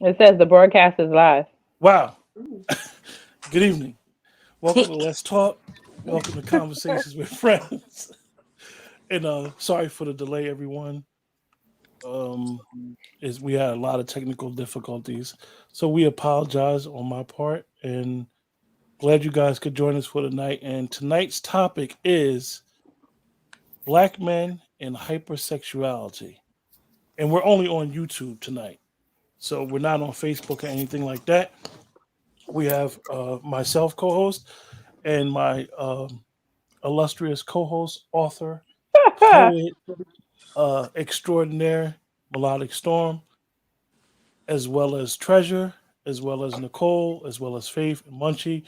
It says the broadcast is live. Wow. Good evening. Welcome to Let's Talk. Welcome to Conversations with Friends. And sorry for the delay, everyone. Um, is we had a lot of technical difficulties, so we apologize on my part. And glad you guys could join us for tonight. And tonight's topic is Black men and hypersexuality. And we're only on YouTube tonight, so we're not on Facebook or anything like that. We have myself co-host and my illustrious co-host, author, poet, extraordinaire, Melodic Storm, as well as Treasure, as well as Nicole, as well as Faith and Munchie.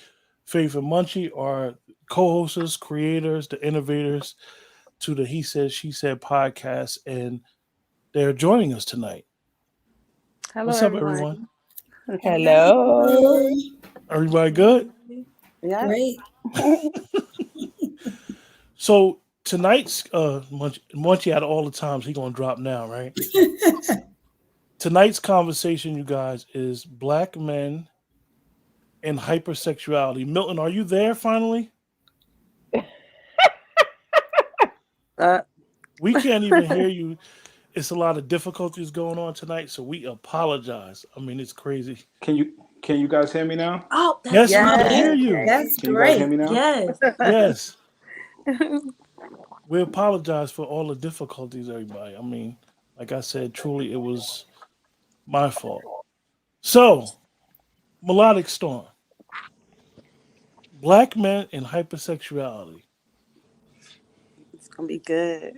Faith and Munchie are co-hosts, creators, the innovators to the He Said, She Said podcast, and they're joining us tonight. Hello, What's up, everyone. everyone? Hello. Hello. Everybody good? Yeah. Great. So tonight's Munchie out of all the times he gonna drop now, right? Tonight's conversation, you guys, is black men and hypersexuality. Milton, are you there finally? Uh, We can't even hear you. It's a lot of difficulties going on tonight, so we apologize. I mean, it's crazy. Can you guys hear me now? Oh, Yes, that's we can yes. hear you. That's Can you guys hear great. me now? Yes. Yes. We apologize for all the difficulties, everybody. I mean, like I said, truly it was my fault. So, Melodic Storm. Black men and hypersexuality. It's gonna be good.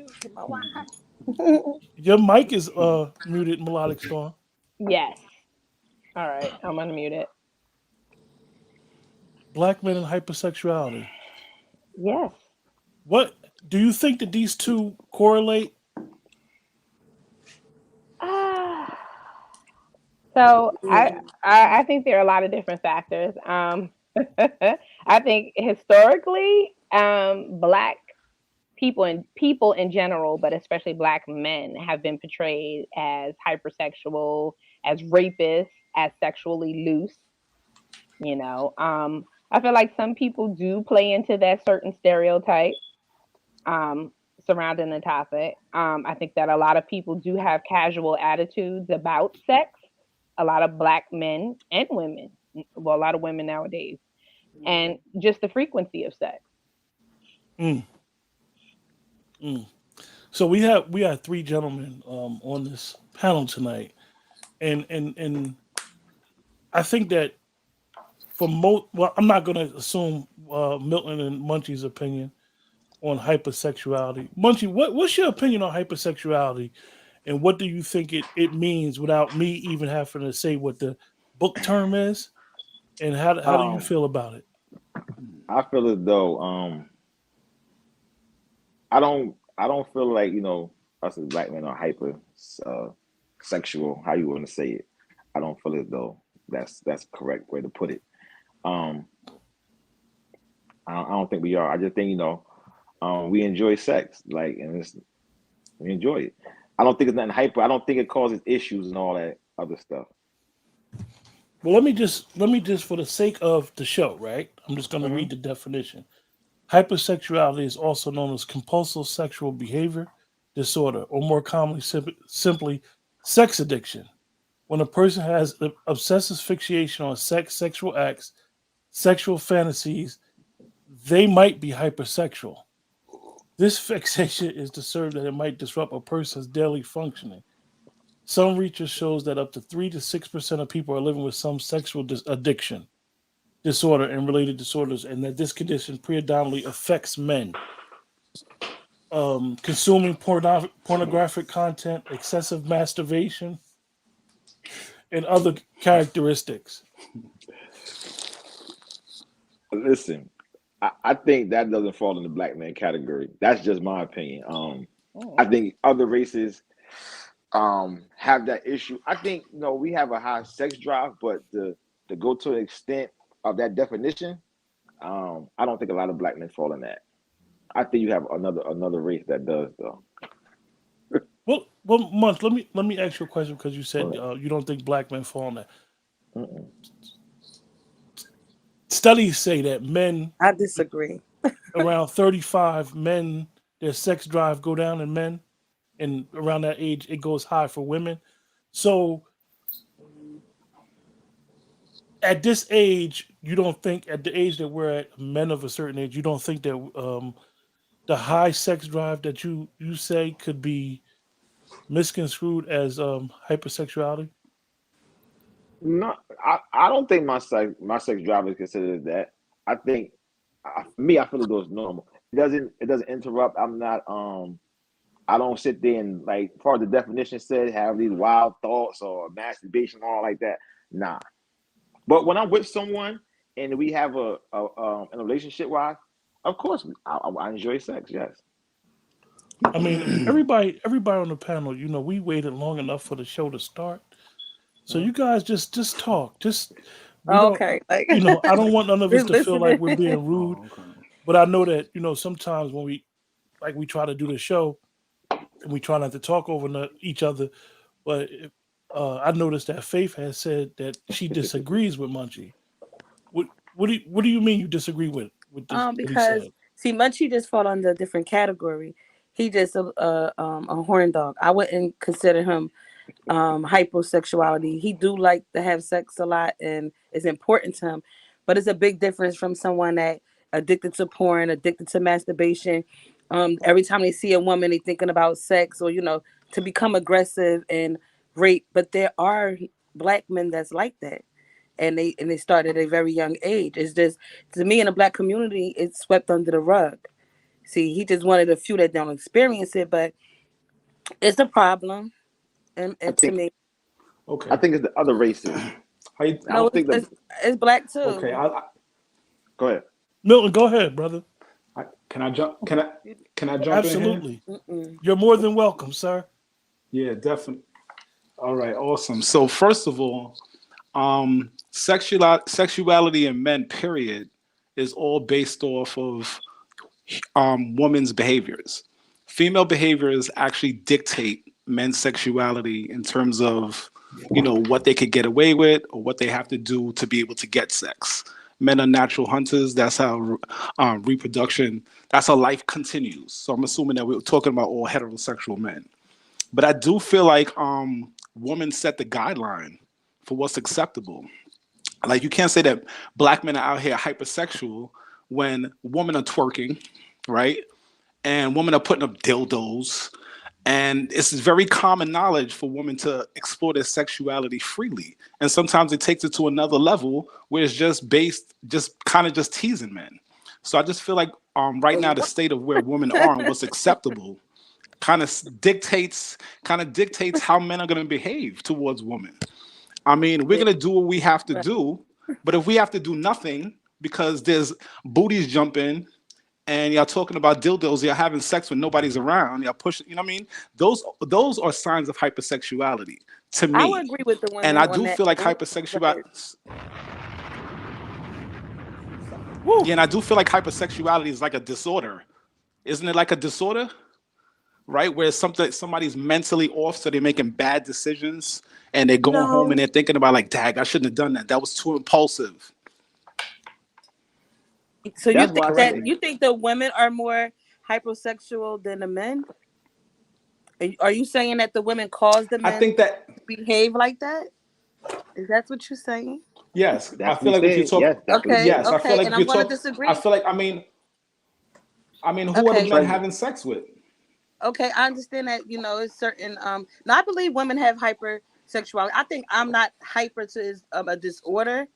Your mic is muted, Melodic Storm. Yes. All right. I'm unmute it. Black men and hypersexuality. Yes. What do you think that these two correlate? Ah. So I think there are a lot of different factors. I think historically, black people in general, but especially black men, have been portrayed as hypersexual, as rapists, as sexually loose. I feel like some people do play into that certain stereotype um, surrounding the topic. I think that a lot of people do have casual attitudes about sex. A lot of black men and women, well, a lot of women nowadays, and just the frequency of sex. Mm, mm. So we have three gentlemen on this panel tonight, and I think that for most, well, I'm not going to assume Milton and Munchie's opinion on hypersexuality. Munchie, what's your opinion on hypersexuality, and what do you think it means without me even having to say what the book term is, and how do you Um, feel about it? I feel as though I don't feel like us as black men are hyper uh, sexual. How you want to say it? I don't feel as though that's the correct way to put it. Um, I don't think we are. I just think we enjoy sex, like, and we enjoy it. I don't think it's nothing hyper. I don't think it causes issues and all that other stuff. Well, let me just for the sake of the show, right? I'm just going to Hmm. read the definition. Hypersexuality is also known as compulsive sexual behavior disorder, or more commonly, simply sex addiction. When a person has obsessive fixation on sex, sexual acts, sexual fantasies, they might be hypersexual. This fixation is disturbed that it might disrupt a person's daily functioning. Some research shows that up to 3 to 6% of people are living with some sexual addiction disorder and related disorders, and that this condition predominantly affects men. Consuming pornographic content, excessive masturbation, and other characteristics. Listen, I think that doesn't fall in the black man category. That's just my opinion. I Mm. think other races have that issue. I think we have a high sex drive, but to go to the extent of that definition, I don't think a lot of black men fall in that. I think you have another race that does though. Munch. Let me ask you a question because you said But you don't think black men fall in that. mm-mm. Studies say that men I disagree. around 35, men their sex drive go down in men, and around that age it goes high for women. So at this age, you don't think at the age that we're at, men of a certain age, you don't think that the high sex drive that you say could be misconstrued as hypersexuality? No, I don't think my sex drive is considered that. I think for me, I feel as though it's normal. It doesn't interrupt. I don't sit there and like part of the definition said have these wild thoughts or masturbation all like that. Nah. But when I'm with someone and we have a relationship wise, of course I enjoy sex. Yes. I mean, everybody on the panel, we waited long enough for the show to start. So Mhm. you guys just talk. Just we don't Okay, like I don't want none of us we're to feel like listening. we're being rude, Oh, okay. but I know that, sometimes when we try to do the show and we try not to talk over each other, but I noticed that Faith has said that she disagrees with Munchie. What what do you mean you disagree with this what he Because said? see, Munchie just fall under a different category. He just a horn dog. I wouldn't consider him hypersexuality. He do like to have sex a lot and it's important to him, but it's a big difference from someone that addicted to porn, addicted to masturbation. Every time they see a woman, they thinking about sex or to become aggressive and rape. But there are black men that's like that. And they start at a very young age. It's just to me in the black community, it's swept under the rug. See, he just wanted a few that don't experience it, but it's a problem. I And to think me, I Okay. think it's the other races. How you, I no, don't think that. it's black okay. too. Go ahead. Milton, go ahead, brother. Can I jump? Can I jump in here? Absolutely. Mm-mm. You're more than welcome, sir. Yeah, definitely. All right, awesome. So first of all, sexuality in men, period, is all based off of women's behaviors. Female behaviors actually dictate men's sexuality in terms of, what they could get away with or what they have to do to be able to get sex. Men are natural hunters. That's how reproduction, that's how life continues. So I'm assuming that we're talking about all heterosexual men. But I do feel like women set the guideline for what's acceptable. Like you can't say that black men are out here hypersexual when women are twerking, right? And women are putting up dildos. And it's very common knowledge for women to explore their sexuality freely. And sometimes it takes it to another level where it's just kind of just teasing men. So I just feel like right now the state of where women are and what's acceptable kind of dictates how men are going to behave towards women. I mean, we're Yeah, going to do what we have to right. do, but if we have to do nothing because there's booties jumping and y'all talking about dildos, y'all having sex when nobody's around, y'all pushing, you know what I mean? Those are signs of hypersexuality to I would me. agree with the And women I on do that feel like end. But Woo. yeah, and I do feel like hypersexuality is like a disorder. Isn't it like a disorder? Right? Where somebody's mentally off, so they're making bad decisions and they're going home and no, they're thinking about like, dag, I shouldn't have done that. That was too impulsive. so you That's think why I that Correct say me. you think the women are more hypersexual than the men? Are you saying that the women cause the I men think that to behave like that? Is that what you're saying? yes. I that's what feel he like if you said. Yes, talk that's what he Okay, said. yes, I feel okay, like and if I'm you going to talk I disagree. feel like I mean who are the Okay, men Because having sex with? okay, I understand that it's certain. Now I believe women have hypersexuality. I think I'm not hyper to a disorder,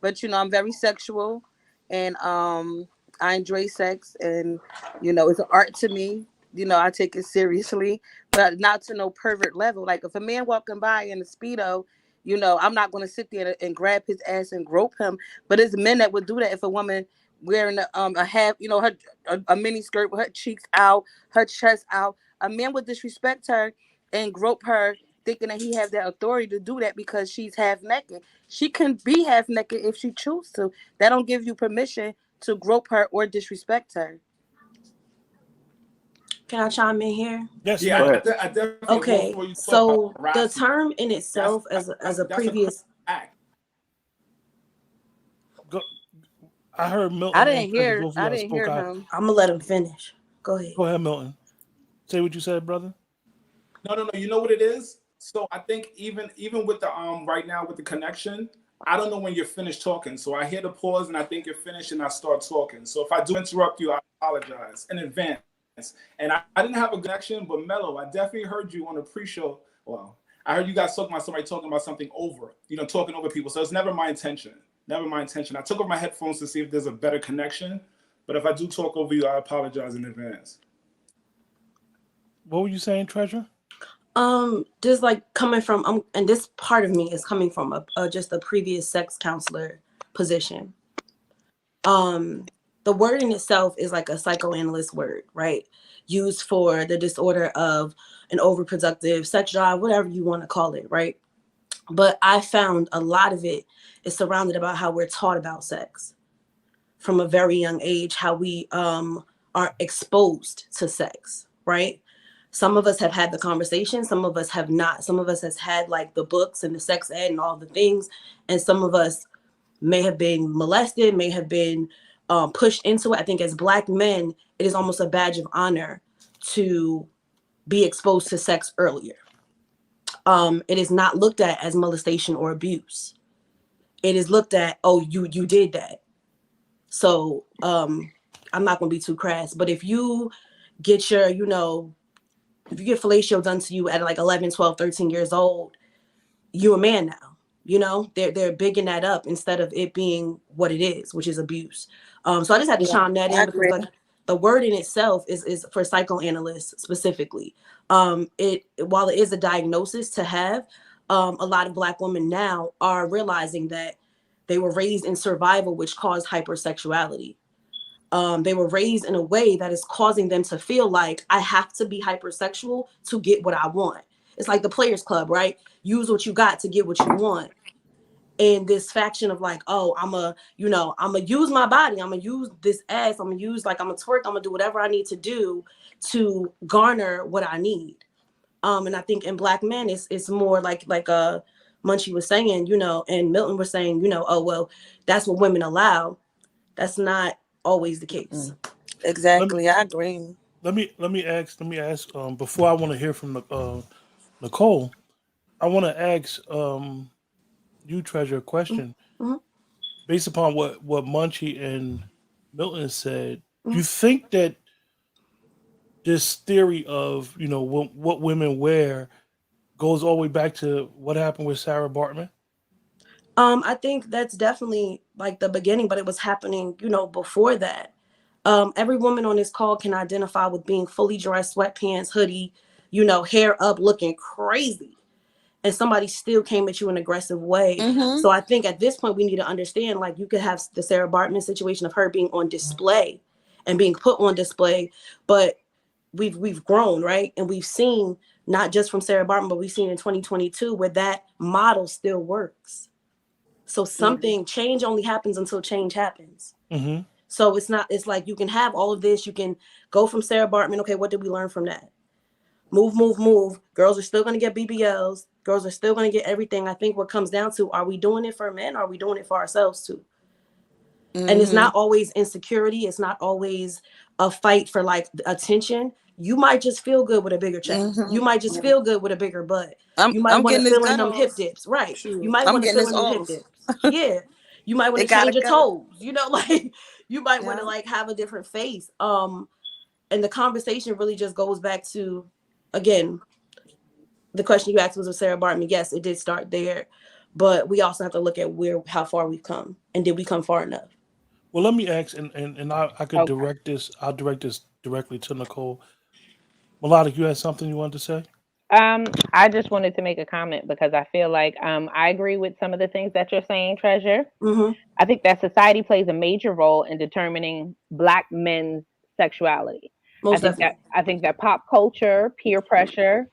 but I'm very sexual, and I enjoy sex, and it's an art to me. I take it seriously, but not to no pervert level. Like if a man walking by in a speedo, I'm not going to sit there and grab his ass and grope him. But it's men that would do that if a woman wearing a half, her a mini skirt with her cheeks out, her chest out. A man would disrespect her and grope her, thinking that he have that authority to do that because she's half naked. She can be half naked if she chooses to. That don't give you permission to grope her or disrespect her. Can I chime in here? Yes, Yeah, Go ma'am. ahead. I definitely well Okay, before you talk about so the harassment. term in That's itself as a that's a criminal previous, act. Go, I heard I Milton and didn't Treasure. hear. Both of I y'all didn't spoke hear out. him. I'm gonna let him finish. Go ahead. Go ahead, Milton. Say what you said, brother. No. You know what it is? So I think even with the right now with the connection, I don't know when you're finished talking. So I hear the pause and I think you're finished and I start talking. So if I do interrupt you, I apologize in advance. And I didn't have a connection, but Mello, I definitely heard you on the pre-show. Well, I heard you guys talking about somebody talking about something over, talking over people. So it's never my intention. Never my intention. I took off my headphones to see if there's a better connection. But if I do talk over you, I apologize in advance. What were you saying, Treasure? Just like coming from and this part of me is coming from just a previous sex counselor position. The word in itself is like a psychoanalyst word, right? Used for the disorder of an overproductive sex drive, whatever you want to call it, right? But I found a lot of it is surrounded about how we're taught about sex from a very young age, how we are exposed to sex, right? Some of us have had the conversation, some of us have not. Some of us has had like the books and the sex ed and all the things, and some of us may have been molested, may have been pushed into it. I think as Black men, it is almost a badge of honor to be exposed to sex earlier. It is not looked at as molestation or abuse. It is looked at, oh, you did that. So I'm not gonna be too crass, but if you get your, if you get fellatio done to you at like 11, 12, 13 years old, you're a man now. They're bigging that up instead of it being what it is, which is abuse. So I just had to Yeah, chime that I in because agree. the word in itself is for psychoanalysts specifically. It while it is a diagnosis to have, a lot of Black women now are realizing that they were raised in survival, which caused hypersexuality. They were raised in a way that is causing them to feel like I have to be hypersexual to get what I want. It's like the Players Club, right? Use what you got to get what you want. And this faction of like, oh, I'm a use my body, I'm gonna use this ass, I'm gonna use like I'm gonna twerk, I'm gonna do whatever I need to do to garner what I need. And I think in Black men, it's more like Munchie was saying, and Milton was saying, oh well, that's what women allow. That's not always the case. Let me Exactly. I agree. let me ask. Before I want to hear from Nicole, I want to ask you, Treasure, a question Mm-hmm. based upon what Munchie and Milton said. Do Mm-hmm. you think that this theory of what women wear goes all the way back to what happened with Sarah Bartman? I think that's definitely like the beginning, but it was happening, before that. Every woman on this call can identify with being fully dressed, sweatpants, hoodie, hair up, looking crazy, and somebody still came at you in an aggressive way. Mm-hmm. So I think at this point we need to understand, like, you could have the Sarah Bartman situation of her being on display and being put on display, but we've grown, right? And we've seen not just from Sarah Bartman, but we've seen in 2022 where that model still works. So Yeah. something change only happens until change happens. Mm-hmm. So it's like you can have all of this. You can go from Sarah Bartman. Okay, what did we learn from that? Move, move, move. Girls are still going to get BBLs. Girls are still going to get everything. I think what comes down to, are we doing it for men? Or are we doing it for ourselves too? And it's Mm-hmm. not always insecurity. It's not always a fight for like attention. You might just feel good with a bigger chest. You might just Mm-hmm. feel good with a bigger butt. I'm You might I'm want to getting this fill in gut them hip off. dips, right? You Shoot, might I'm want to getting fill this in them hip off. dips. Yeah. You might want It to change gotta your go. toes. Like you might want to Yeah. like have a different face. And the conversation really just goes back to, again, the question you asked was with Sarah Bartman. Yes, it did start there, but we also have to look at how far we've come, and did we come far enough? Well, let me ask, and I could Okay. direct this. I'll direct this directly to Nicole. Melodic, you had something you wanted to say? I just wanted to make a comment because I feel like I agree with some of the things that you're saying, Treasure. Mm-hmm. I think that society plays a major role in determining Black men's sexuality. Most definitely. I think that pop culture, peer pressure,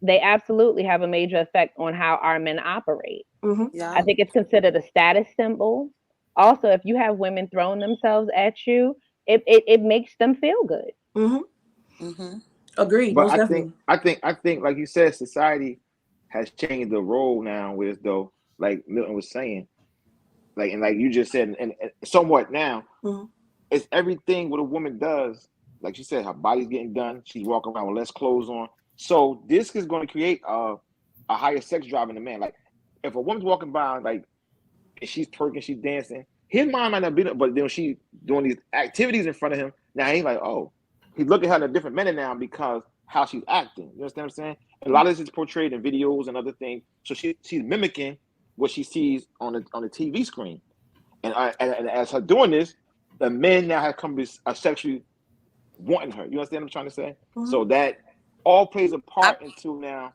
they absolutely have a major effect on how our men operate. Mm-hmm. I Yeah. think it's considered a status symbol. Also, if you have women throwing themselves at you, it makes them feel good. Mm-hmm. Mm-hmm. Agreed, But most definitely. I think, like you said, society has changed the role now. Where as though, like Milton was saying, like and like you just said, and somewhat now, Mm-hmm. it's everything what a woman does. Like she said, her body's getting done. She's walking around with less clothes on. So this is going to create a higher sex drive in the man. Like if a woman's walking by, like and she's twerking, she's dancing, his mind might not be, but then she doing these activities in front of him. Now he's like, oh, he's looking at her in a different manner now because how she's acting. You understand what I'm saying? And a lot of this is portrayed in videos and other things. So she's mimicking what she sees on the TV screen. And as her doing this, the men now have come to be sexually wanting her. You understand what I'm trying to say? Mm-hmm. So that all plays a I, part into now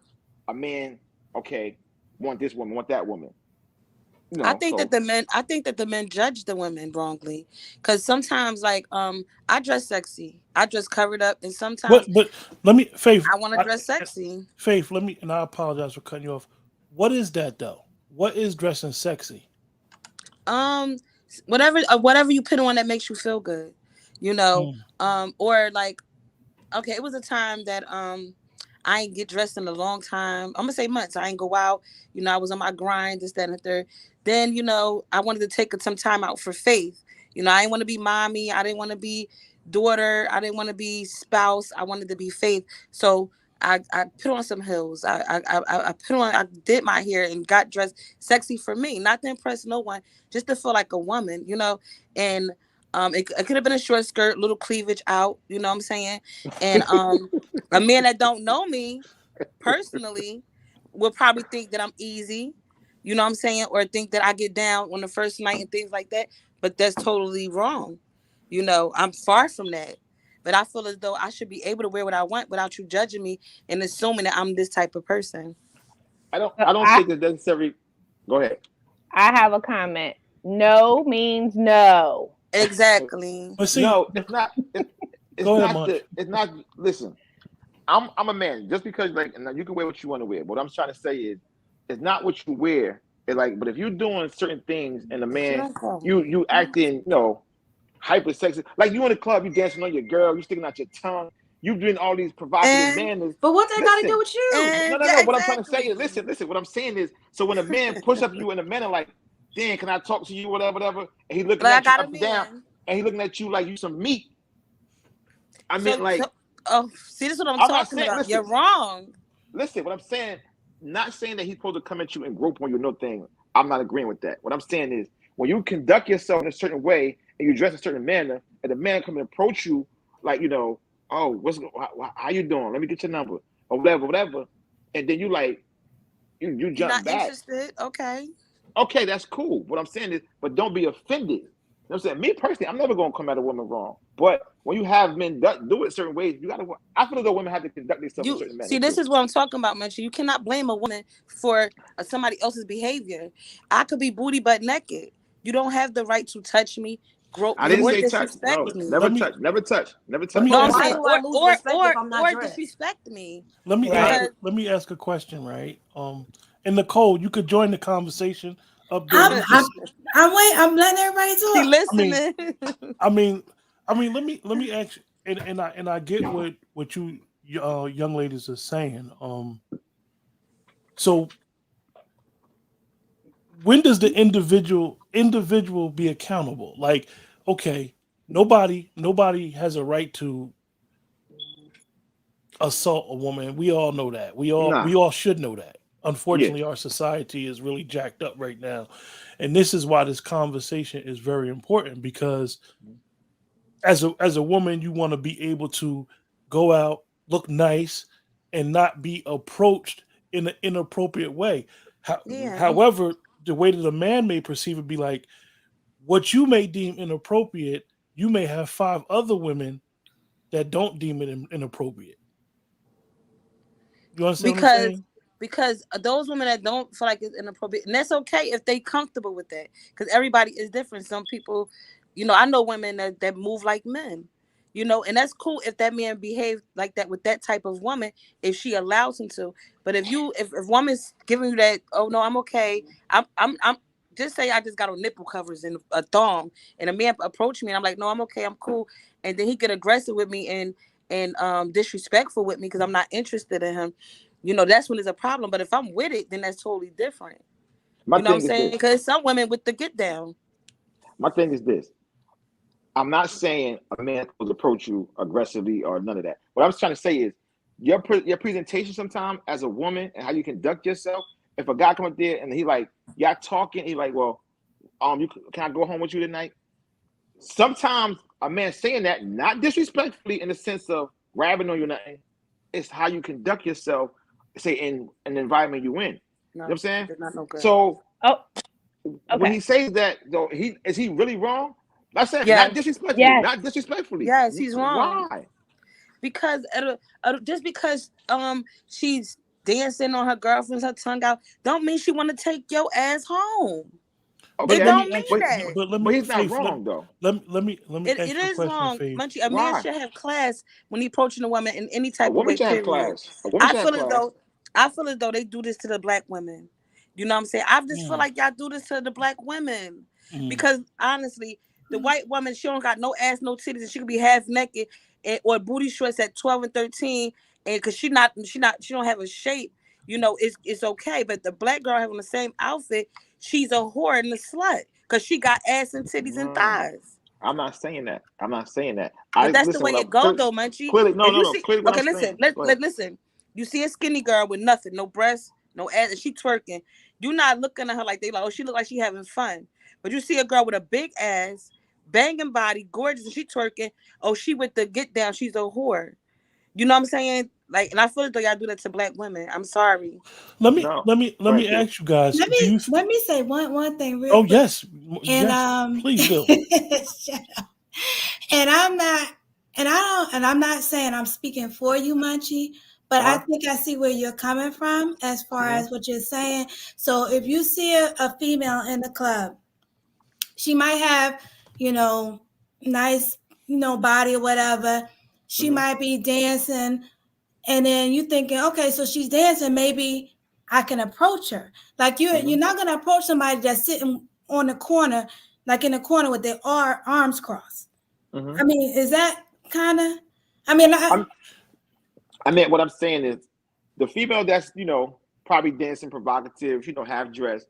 a man, okay, want this woman, want that woman. You I know, think that so the men judge the women wrongly, because sometimes like I dress sexy, I dress covered up, and sometimes But let me, Faith. I want to dress sexy. Faith, let me, and I apologize for cutting you off. What is that though? What is dressing sexy? Um, whatever you put on that makes you feel good, you know. Mm. Or like, okay, it was a time that I ain't get dressed in a long time. I'm gonna say months. I ain't go out. You know, I was on my grind, this, that, and the third. Then, you know, I wanted to take some time out for faith. You know, I didn't want to be mommy. I didn't want to be daughter. I didn't want to be spouse. I wanted to be faith. So I put on some heels. I put on. I did my hair and got dressed sexy for me, not to impress no one, just to feel like a woman. You know, and it could have been a short skirt, little cleavage out. You know what I'm saying? And a man that don't know me personally will probably think that I'm easy, you know what I'm saying, or think that I get down on the first night and things like that. But that's totally wrong. You know, I'm far from that. But I feel as though I should be able to wear what I want without you judging me and assuming that I'm this type of person. So I don't think it's necessary. Go ahead. I have a comment. No means no. Exactly. But see, No, it's go ahead, not Munch. the it's not. Listen, I'm a man. Just because like now you can wear what you want to wear. What I'm trying to say is, it's not what you wear. It's like, but if you're doing certain things and a She man, don't go. you acting, hyper sexy. Like you in the club, you dancing on your girl, you sticking out your tongue, you doing all these provocative And manners. But what that got to do Listen, with you? and no. yeah, What I'm trying to say is, exactly. listen. What I'm saying is, so when a man push up to you in a manner like, "Dan, can I talk to you?" Whatever, and he looking Like I at you got a up and down, man. and he looking at you like you some meat. I mean, So like, oh, see, this is what I'm I'm not talking saying. about. You're wrong. Listen. What I'm saying, not saying that he's supposed to come at you and grope on you. No thing. I'm not agreeing with that. What I'm saying is, when you conduct yourself in a certain way and you dress a certain manner, and the man come and approach you like, oh, how you doing? Let me get your number or whatever, and then you like you You're jump not back. interested. Okay. Okay, that's cool. What I'm saying is, but don't be offended. You know what I'm saying? Me personally, I'm never gonna come at a woman wrong. But when you have men do it certain ways, you gotta. I feel as though women have to conduct themselves in a You certain manner see, this too. is what I'm talking about, Mention. You cannot blame a woman for somebody else's behavior. I could be booty butt naked. You don't have the right to touch me, grope I me, Let didn't or me say touch. disrespect No, me. never let me touch, never touch, never let touch, me No, I'm ask Why saying, a do I lose respect if I'm not or dressed? disrespect me let me ask Right. because let me ask a question, right? In Nicole, you could join the conversation up there. I'm You I'm just, I'm waiting. I'm letting everybody she talk. I mean, listening. I mean, let me ask you, and I get what you young ladies are saying. So when does the individual be accountable? Like, okay, nobody has a right to assault a woman. We all know that. nah, We all should know that. yeah, Unfortunately, our society is really jacked up right now, and this is why this conversation is very important because as a woman, you want to be able to go out, look nice, and not be approached in an inappropriate way. Yeah. However, the way that a man may perceive it be like what you may deem inappropriate, you may have five other women that don't deem it inappropriate. You understand what I'm because saying? those women that don't feel like it's inappropriate, and that's okay if they comfortable with that, because everybody is different. Some people, I know women that move like men, and that's cool if that man behaves like that with that type of woman, if she allows him to. But if woman's giving you that, oh no, I'm okay, I'm just say I just got on nipple covers and a thong, and a man approached me and I'm like, no, I'm okay, I'm cool, and then he get aggressive with me, and disrespectful with me because I'm not interested in him, that's when there's a problem. But if I'm with it, then that's totally different. My You know what I'm thing is saying? this. Because some women with the get down. My thing is this. I'm not saying a man will approach you aggressively or none of that. What I'm trying to say is your presentation sometimes as a woman and how you conduct yourself. If a guy come up there and he like y'all talking, he like, well, can I go home with you tonight? Sometimes a man saying that not disrespectfully in the sense of grabbing on you or nothing. It's how you conduct yourself, say in an environment you in. You know what I'm No, saying? they're not no good. So Oh, when he okay. says that though, is he really wrong? I said not Yes, disrespectfully, Yes. not disrespectfully. yes, he's wrong. Why? Because just because she's dancing on her girlfriend's her tongue out, don't mean she want to take your ass home. But It Okay, let me don't ask mean you. that. But let but me, he's not Faith. wrong though. Let me It ask you a is question, wrong, Faith. Munchie. A man Why? should have class when he approaching a woman in any A type of woman way. should have Period. class. A woman I should have feel as class. though I feel as though they do this to the black women. You know what I'm saying? I just feel Mm, like y'all do this to the black women mm. because honestly, the white woman she don't got no ass, no titties, and she could be half naked or booty shorts at 12 and 13, and because she don't have a shape. It's okay. But the black girl having the same outfit, she's a whore and a slut because she got ass and titties and No, thighs. I'm not saying that. I'm not saying that. But I that's the listen. way What I it go though, Munchie. clearly, no, If no, you no. see, Clearly, what I'm okay, listen, saying. Go ahead. listen. You see a skinny girl with nothing, no breasts, no ass, and she twerking. You not looking at her like they like, oh, she look like she having fun. But you see a girl with a big ass, banging body, gorgeous, and she twerking. Oh, she with the get down. She's a whore. You know what I'm saying? Like, and I feel as though y'all do that to black women. I'm sorry. No, Let go me ahead, Phil. ask you guys. Let Do me you? let me say one thing real Oh quick. yes, And yes. Please do. shut up. And I'm not and I'm not saying I'm speaking for you, Munchie, but I Uh think I see where you're coming from as far huh. as what you're saying. So if you see a female in the club, she might have, you know, nice, body or whatever. She Mm-hmm. might be dancing, and then you thinking, okay, so she's dancing, maybe I can approach her. Like you're Mm-hmm. not gonna approach somebody that's sitting on the corner, like in the corner with their arms crossed. Mm-hmm. I mean, is that kind of? I mean, I mean, what I'm saying is the female that's, probably dancing provocative, half dressed.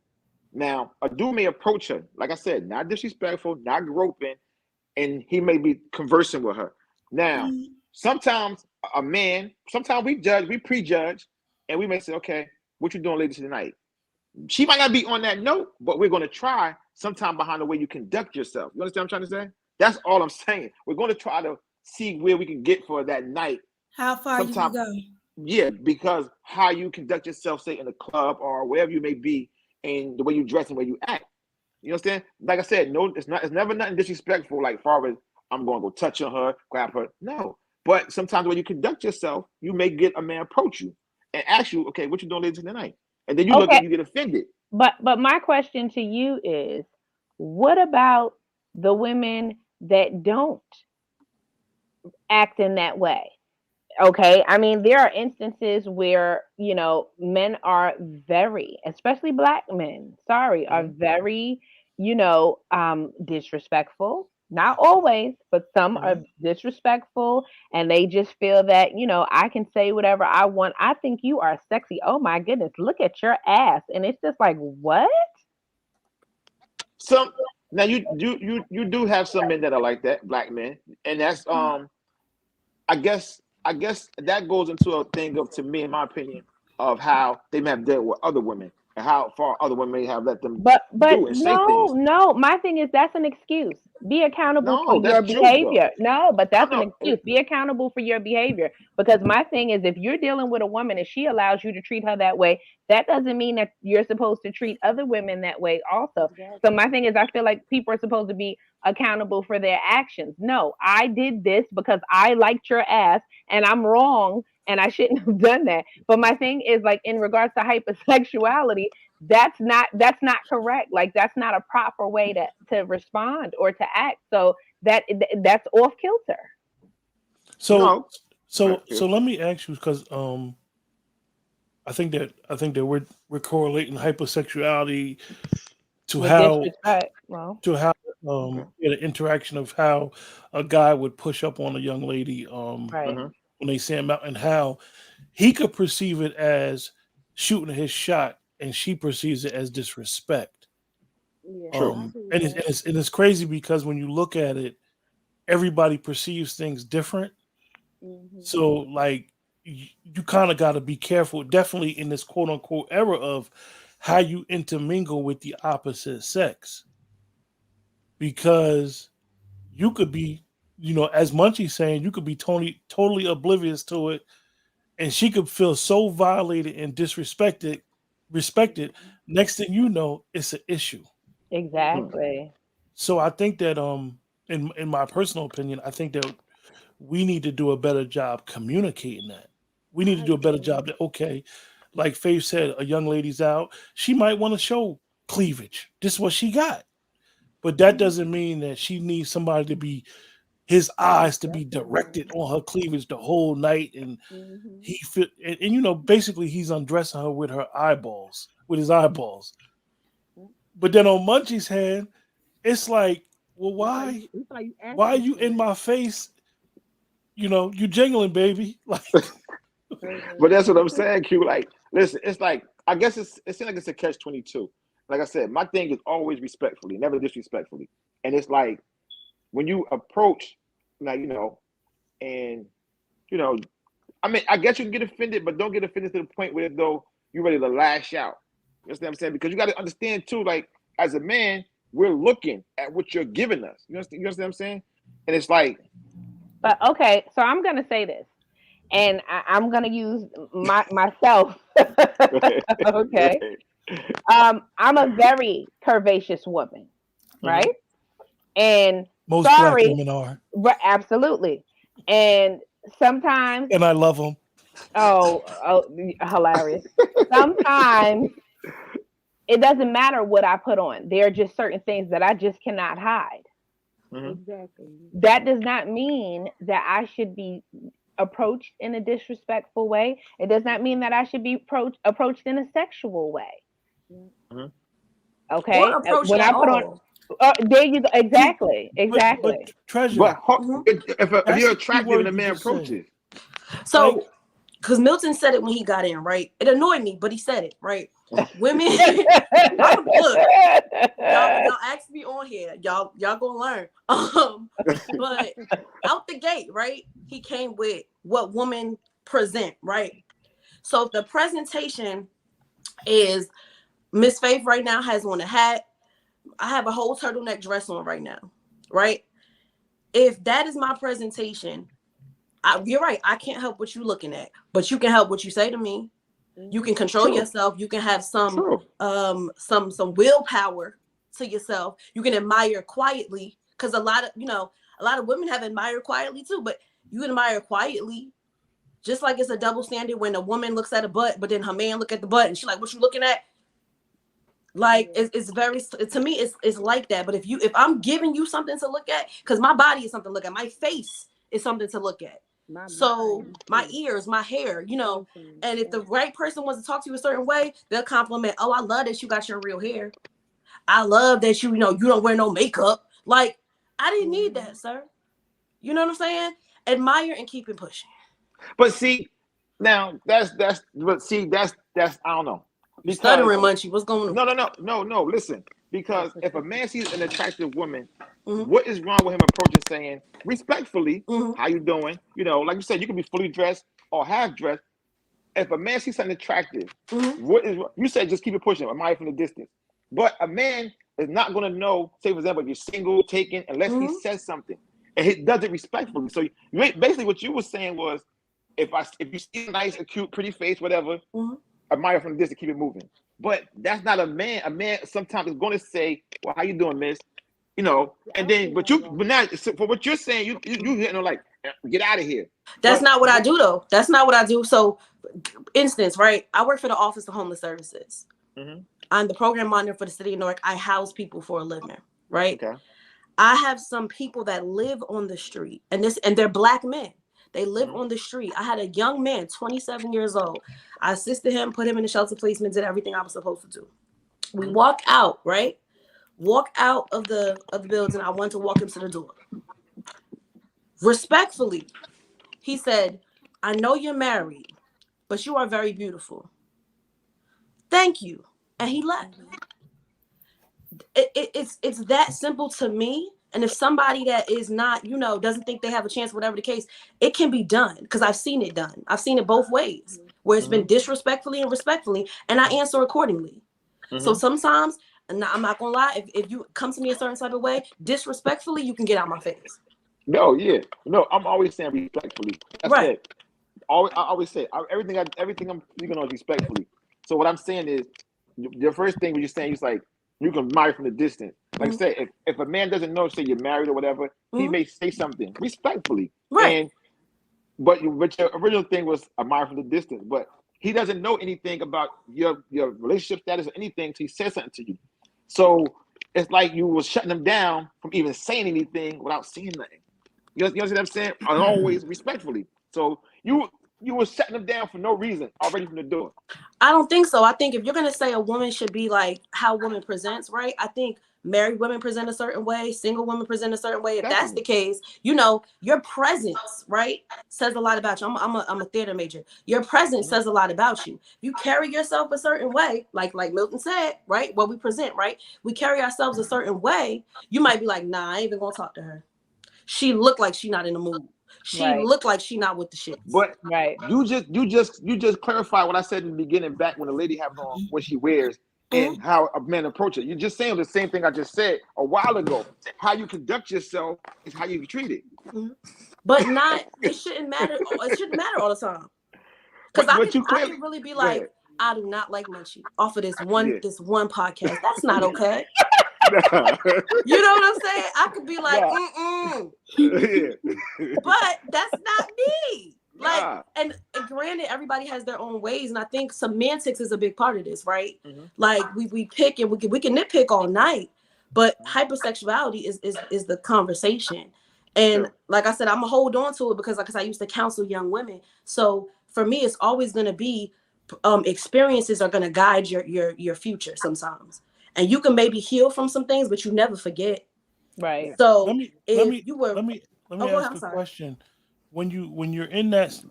Now, a dude may approach her, like I said, not disrespectful, not groping, and he may be conversing with her. Now, sometimes a man, sometimes we prejudge, and we may say, okay, what you doing later tonight? She might not be on that note, but we're going to try sometime behind the way you conduct yourself. You understand what I'm trying to say? That's all I'm saying. We're going to try to see where we can get for that night. how far you can Sometime, go? yeah, because how you conduct yourself, say in a club or wherever you may be, and the way you dress and the way you act. You understand? Like I said, no, it's never nothing disrespectful. Like far as I'm going to go touch on her, grab her. No, but sometimes when you conduct yourself, you may get a man approach you and ask you, okay, what you doing later tonight? And then you look Okay. and you get offended. But my question to you is, what about the women that don't act in that way? Okay. I mean, there are instances where, men are very, especially black men, sorry, are Mm-hmm. very, disrespectful. Not always, but some are Mm-hmm. disrespectful and they just feel that, I can say whatever I want. I think you are sexy. Oh my goodness, look at your ass. And it's just like, what? Some now you do have some men that are like that, black men, and that's I guess that goes into a thing of, to me, in my opinion, of how they may have dealt with other women and how far other women may have let them But do and say no, things. no. My thing is that's an excuse. Be accountable for No, your that's truth though. behavior. No, but No, that's an no. excuse. Be accountable for your behavior. Because my thing is, if you're dealing with a woman and she allows you to treat her that way, that doesn't mean that you're supposed to treat other women that way also. So Exactly. my thing is, I feel like people are supposed to be accountable for their actions. No, I did this because I liked your ass and I'm wrong and I shouldn't have done that. But my thing is, like, in regards to hypersexuality, that's not correct. Like, that's not a proper way to respond or to act. So that's off kilter. So No. Go ahead, so Phil. let me ask you because I think that we're correlating hypersexuality to With how disrespect, well, to how The interaction of how a guy would push up on a young lady Right. when they see him out, and how he could perceive it as shooting his shot, and she perceives it as disrespect. Yeah. True. And it's crazy because when you look at it, everybody perceives things different. So like you kind of got to be careful, definitely in this quote unquote era of how you intermingle with the opposite sex, because you could be, as Munchie's saying, you could be totally oblivious to it, and she could feel so violated and respected. Next thing you know, it's an issue. Exactly. So I think that in my personal opinion, I think that we need to do a better job communicating that. We need to do a better job that, okay, like Faith said, a young lady's out, she might want to show cleavage. This is what she got. But that doesn't mean that she needs somebody to be his eyes to be directed on her cleavage the whole night, and he feel and basically he's undressing her with his eyeballs. But then on Munchie's hand, it's like, well, why are you in my face? You jingling, baby. Like, But that's what I'm saying, Q. Like, listen, it's like, I guess it seems like it's a catch-22. Like I said, my thing is always respectfully, never disrespectfully. And it's like when you approach, like, and I mean, I guess you can get offended, but don't get offended to the point where though you're ready to lash out. You understand what I'm saying? Because you got to understand too, like, as a man, we're looking at what you're giving us. You understand what I'm saying? And it's like, But okay, so I'm gonna say this, and I'm gonna use myself. Okay. I'm a very curvaceous woman, right? And most black sorry, women are, absolutely. And sometimes, and I love them. oh, hilarious. Sometimes it doesn't matter what I put on. There are just certain things that I just cannot hide. Exactly. That does not mean that I should be approached in a disrespectful way. It does not mean that I should be approached in a sexual way. Okay. Or approach When I at put all. on, there you go. Exactly. Exactly. But Treasure, but if That's you're the key attractive word and a you man just said. approaches, So, because Milton said it when he got in, right? It annoyed me, but he said it, right? Women, look, y'all asked me on here, y'all gonna learn. But out the gate, right? He came with what women present, right? So if the presentation is Miss Faith right now has on a hat, I have a whole turtleneck dress on right now, right? If that is my presentation, you're right. I can't help what you're looking at, but you can help what you say to me. You can control yourself. You can have some willpower to yourself. You can admire quietly, because a lot of women have admired quietly too. But you can admire quietly, just like it's a double standard when a woman looks at a butt, but then her man look at the butt, and she's like, "What you looking at?" Like it's very, to me, it's like that. But if I'm giving you something to look at, because my body is something to look at, my face is something to look at. My ears, my hair, and if the right person wants to talk to you a certain way, they'll compliment. Oh, I love that you got your real hair. I love that you don't wear no makeup. Like, I didn't need that, sir. You know what I'm saying? Admire and keep it pushing. but see, now that's I don't know. Because, stuttering, Munchie. What's going on? No. Listen, because if a man sees an attractive woman, what is wrong with him approaching, saying respectfully, "How you doing?" Like you said, you can be fully dressed or half dressed. If a man sees something attractive, what is you said? Just keep it pushing, admire from the distance. But a man is not going to know. Say, for example, if you're single, taken, unless he says something, and he does it respectfully. So basically, what you were saying was, if you see a nice, cute, pretty face, whatever. Admire from the distance, keep it moving. But that's not a man. A man sometimes is going to say, "Well, how you doing, miss?" And then, but now, for what you're saying, you like, get out of here. That's not what I do, though. That's not what I do. So, instance, right? I work for the Office of Homeless Services. I'm the program monitor for the city of Newark. I house people for a living, right? Okay. I have some people that live on the street, and they're Black men. They live on the street. I had a young man, 27 years old. I assisted him, put him in the shelter placement, did everything I was supposed to do. We walk out, right? walk out of the building. I went to walk him to the door. Respectfully, he said, I know you're married, but you are very beautiful. Thank you. And he left. It's that simple to me. And if somebody that is not, doesn't think they have a chance, whatever the case, it can be done because I've seen it done. I've seen it both ways where it's been disrespectfully and respectfully, and I answer accordingly. So sometimes, and I'm not gonna lie, if you come to me a certain type of way, disrespectfully, you can get out my face. No, yeah, no. I'm always saying respectfully. I Right. said, I always say everything I'm speaking on is respectfully. So what I'm saying is, the first thing when you're saying, is like you can marry from the distance. Like I said, if a man doesn't know, say you're married or whatever, he may say something respectfully. Right. But your original thing was a marry from the distance. But he doesn't know anything about your relationship status or anything until he says something to you. So it's like you was shutting him down from even saying anything without saying nothing. You know what I'm saying? And always respectfully. So you were shutting them down for no reason already from the door. I don't think so. I think if you're gonna say a woman should be like how women presents, right? I think married women present a certain way, single women present a certain way. If that's the case, your presence, right, says a lot about you. I'm a theater major. Your presence says a lot about you. If you carry yourself a certain way, like Milton said, right? What we present, right? We carry ourselves a certain way. You might be like, nah, I ain't even gonna talk to her. She looked like she not in the mood. She looked like she not with the shit. But you just clarify what I said in the beginning, back when the lady has on what she wears and how a man approach it. You're just saying the same thing I just said a while ago. How you conduct yourself is how you treat it. But not. It shouldn't matter. It shouldn't matter all the time. Because I can really be like, I do not like Munchie off of this one podcast. That's not okay. You know what I'm saying? I could be like, but that's not me. Like, and granted, everybody has their own ways, and I think semantics is a big part of this, right? Like we pick and we can nitpick all night, but hypersexuality is the conversation. And like I said, I'm gonna hold on to it because I used to counsel young women. So for me, it's always gonna be experiences are gonna guide your future sometimes. And you can maybe heal from some things, but you never forget. Right. So let me ask a question. When you're in that,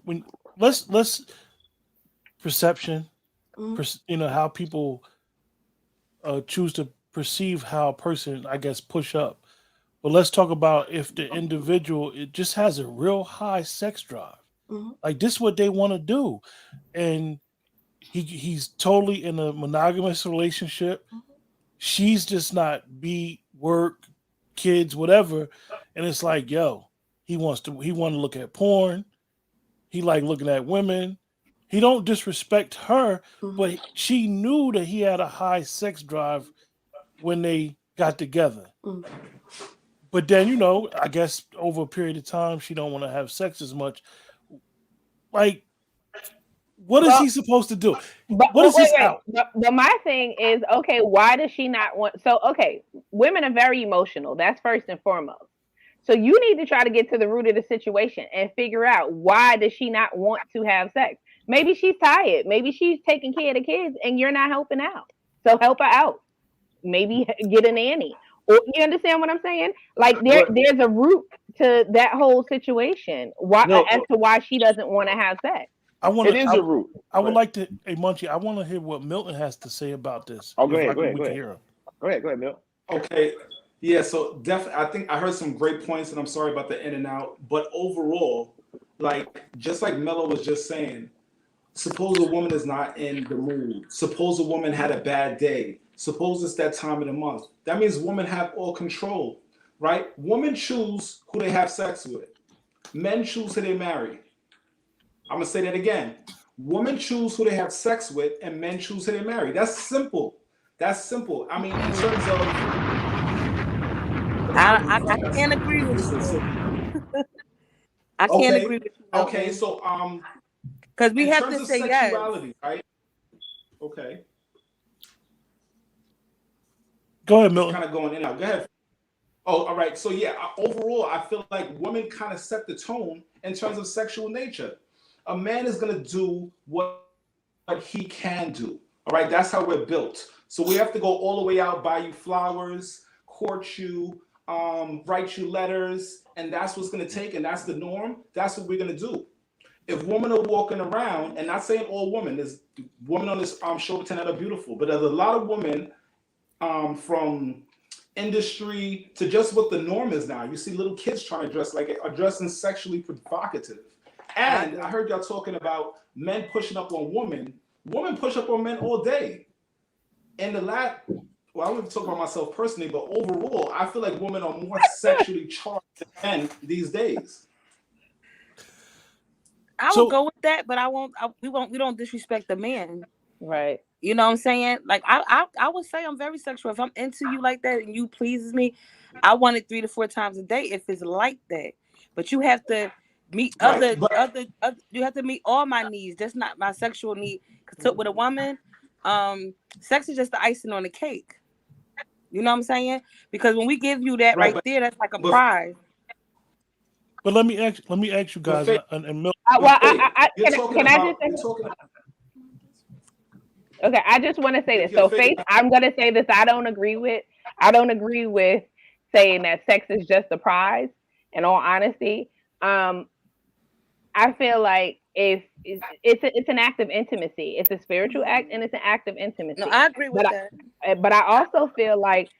let's perception, how people choose to perceive how a person, I guess, push up. But let's talk about if the individual it just has a real high sex drive, like this is what they want to do, and he's totally in a monogamous relationship. She's just not work, kids, whatever. And it's like, yo, he want to look at porn. He like looking at women. He don't disrespect her, but she knew that he had a high sex drive when they got together. But then, I guess over a period of time, she don't want to have sex as much. Like, what is he supposed to do? What is his out? But my thing is, okay, why does she not want? So, okay, women are very emotional. That's first and foremost. So you need to try to get to the root of the situation and figure out why does she not want to have sex? Maybe she's tired. Maybe she's taking care of the kids and you're not helping out. So help her out. Maybe get a nanny. Or you understand what I'm saying? Like there's a root to that whole situation. As to why she doesn't want to have sex. It is a root. I would like to, Munchie, I want to hear what Milton has to say about this. Oh, go ahead. Go ahead, Milton. Okay. Yeah, so definitely, I think I heard some great points, and I'm sorry about the in and out. But overall, just like Mello was just saying, suppose a woman is not in the mood. Suppose a woman had a bad day. Suppose it's that time of the month. That means women have all control, right? Women choose who they have sex with. Men choose who they marry. I'm going to say that again. Women choose who they have sex with, and men choose who they marry. That's simple. I mean, in terms of... I can't agree with you. I can't agree with you. Okay, so... because we have to say sexuality, yes. Right? Okay. Go ahead, Milton. Kind of going in and out. Go ahead. Oh, all right. So yeah, overall, I feel like women kind of set the tone in terms of sexual nature. A man is going to do what he can do, All right, that's how we're built. So we have to go all the way out, buy you flowers, court you, write you letters, and that's what's gonna take, and that's the norm. That's what we're gonna do. If women are walking around, and not saying all women, there's women on this show pretend that are beautiful, but there's a lot of women from industry to just what the norm is now. You see little kids trying to dress like it, are dressing sexually provocative. And I heard y'all talking about men pushing up on women. Women push up on men all day. And well, I wouldn't talk about myself personally, but overall, I feel like women are more sexually charged than men these days. I would go with that, but we don't disrespect the man. Right. You know what I'm saying? Like I would say I'm very sexual. If I'm into you like that and you pleases me, I want it 3 to 4 times a day if it's like that. But you have to meet other you have to meet all my needs, just not my sexual need. Because with a woman, sex is just the icing on the cake. You know what I'm saying? Because when we give you that right there, that's like a prize. But let me ask you guys, and Mil- Okay, I just want to say this. So, Faith, I'm going to say this. I don't agree with saying that sex is just a prize. In all honesty, I feel like it's an act of intimacy. It's a spiritual act, and it's an act of intimacy. No, I agree with that. But I also feel like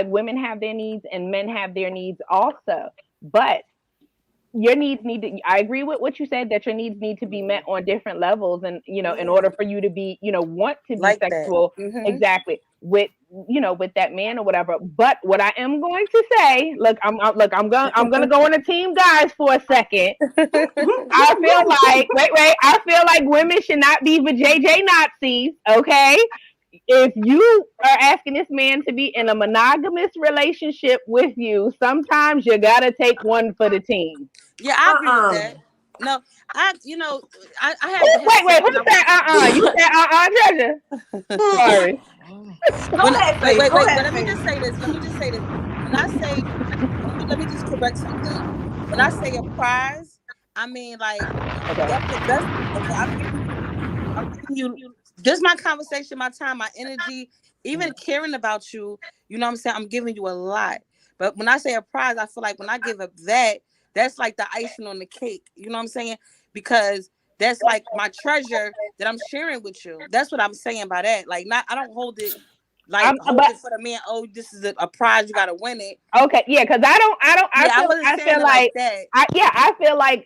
women have their needs and men have their needs also. But your needs I agree with what you said, that your needs need to be met on different levels, and in order for you to be want to be like sexual, exactly, with with that man or whatever. But what I am going to say, I'm gonna go on a team guys for a second. I feel like women should not be JJ Nazis, okay? If you are asking this man to be in a monogamous relationship with you, sometimes you gotta take one for the team. Yeah, I agree with that. No, I have. Wait, who said You said Treasure. Sorry. Wait. Let me just say this. When I say, let me just correct something. When I say a prize, I mean like I'm giving you just my conversation, my time, my energy, even caring about you. You know what I'm saying? I'm giving you a lot. But when I say a prize, I feel like when I give up that's like the icing on the cake. You know what I'm saying? Because that's like my treasure that I'm sharing with you. That's what I'm saying by that. Like, I don't hold it like it for the man. Oh, this is a prize. You gotta win it. Okay, yeah, because I feel like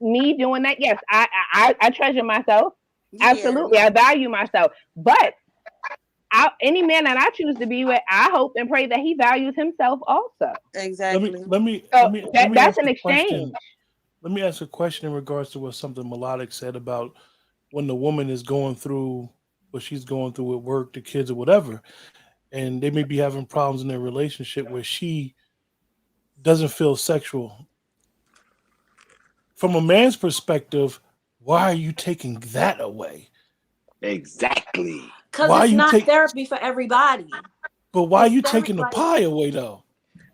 me doing that. Yes, I treasure myself. Yeah. Absolutely, I value myself. But any man that I choose to be with, I hope and pray that he values himself also. Exactly. That's an exchange. Let me ask a question in regards to what something Melodic said about when the woman is going through what she's going through with work, the kids, or whatever, and they may be having problems in their relationship where she doesn't feel sexual. From a man's perspective, why are you taking that away? Exactly. Because it's not therapy for everybody. But why are you taking the pie away, though?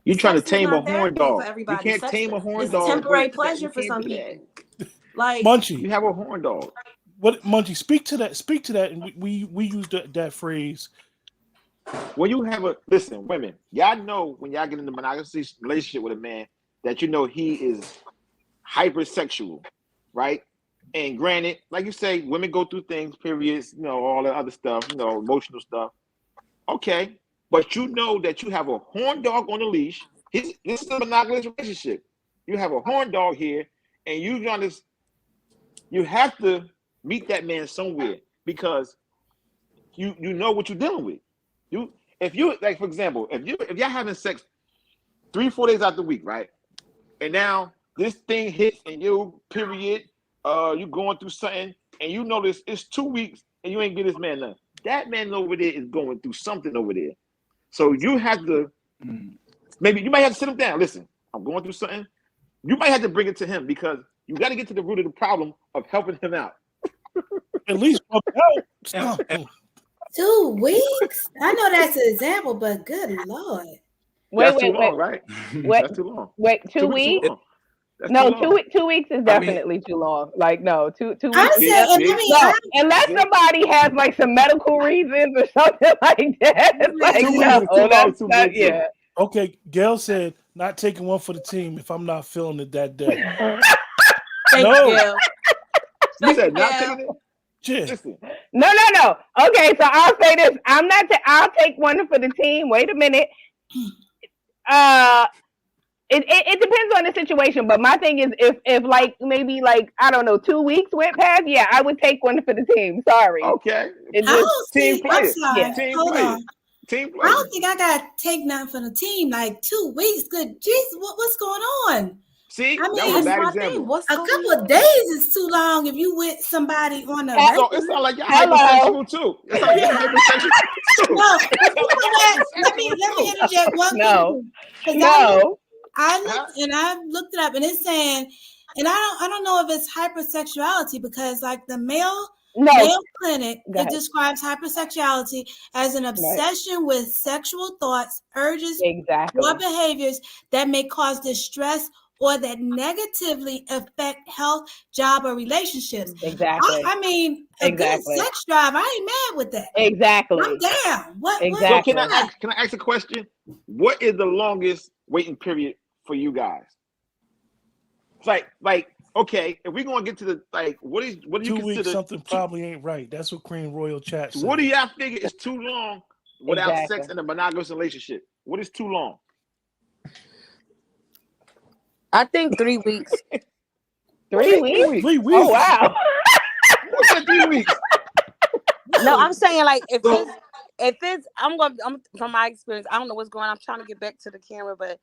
You're trying to tame a horn dog. You can't tame a horn dog. It's temporary pleasure for some people. Like Munchie, you have a horn dog. What, Munchie? Speak to that, and we use that phrase. When you have women, y'all know when y'all get in a monogamous relationship with a man that he is hypersexual, right? And granted, like you say, women go through things, periods, all the other stuff, emotional stuff. Okay, but that you have a horn dog on the leash. This is a monogamous relationship. You have a horn dog here, and you have to meet that man somewhere because you know what you're dealing with. If you like, for example, if y'all having sex 3-4 days out the week, right? And now this thing hits and you period, you going through something, and you notice it's 2 weeks and you ain't get this man none. That man over there is going through something over there. So you have to maybe you might have to sit him down. Listen, I'm going through something. You might have to bring it to him because you got to get to the root of the problem of helping him out. At least help. 2 weeks? I know that's an example, but good Lord. That's too long, right? That's too long. Wait, 2 weeks? That's too No, long. 2 weeks is definitely too long. Like, no, two I weeks is See, said, and definitely let me, see, no. I Unless see. somebody has like some medical reasons or something like that. Like, 2 weeks no, is too long that's too, not. me too. Yeah. Okay, Gail said not taking one for the team if I'm not feeling it that day. Thank No. you, Gail. You Thank you, said not Gail. taking it. Yeah. Listen, No. Okay, so I'll say this. I'm not. I'll take one for the team. Wait a minute. Uh, it depends on the situation, but my thing is if like maybe like I don't know 2 weeks went past, yeah, I would take one for the team. Sorry, okay, it I just don't team see. I'm player, yeah. sorry. team Hold player, on. team I player. don't think I got to take nothing for the team. Like 2 weeks. Good Jesus, what's going on? See, I that was a That's mean, bad my example. thing. What's a going couple of on? days is too long if you with somebody on a He- So it regular. sounds like you're Hello. hypersexual too. It sounds like you're hypersexual too. No, It but you sounds like know you're what? Let me hypersexual too. interject one quick No, thing because no. Huh? I looked it up and it's saying, and I don't know if it's hypersexuality because like the No, Mayo Clinic, go it ahead. describes hypersexuality as an Right. obsession with sexual thoughts, urges, or Exactly. behaviors that may cause distress or that negatively affect health, job, or relationships. Exactly. I mean, a good Exactly. sex drive, I ain't mad with that. I'm Exactly. down. What? So can I Exactly. ask? Can I ask a question? What is the longest waiting period for you guys? It's like okay, if we're gonna get to the like, what do you 2 weeks, consider? something probably ain't right. That's what Cream Royal Chat said. What do y'all figure is too long without Exactly. sex in a monogamous relationship? What is too long? I think 3 weeks. 3 weeks? 3 Oh weeks. wow. Who said 3 weeks? No, I'm saying like if it's I'm from my experience, I don't know what's going on. I'm trying to get back to the camera, but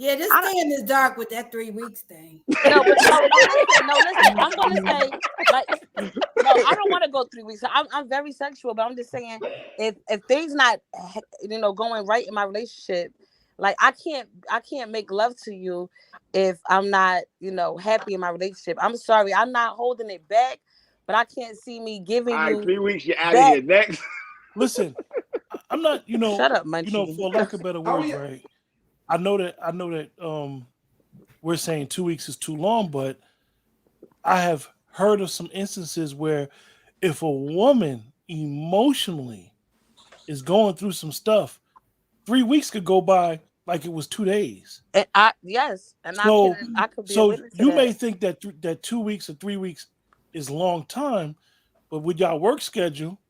Yeah, just I don't- stay in the dark with that 3 weeks thing. no, but listen. I'm gonna say like no, I don't want to go 3 weeks. I'm very sexual, but I'm just saying if things not going right in my relationship, like I can't make love to you if I'm not happy in my relationship. I'm sorry, I'm not holding it back, but I can't see me All giving right, you 3 weeks. You're out of that. here. Next. Listen, I'm not, Shut up, Munchie. for lack of better words, right? I know that we're saying 2 weeks is too long, but I have heard of some instances where if a woman emotionally is going through some stuff, 3 weeks could go by like it was 2 days. And I So, could be a witness to you that. may think that that 2 weeks or 3 weeks is a long time, but with y'all work schedule,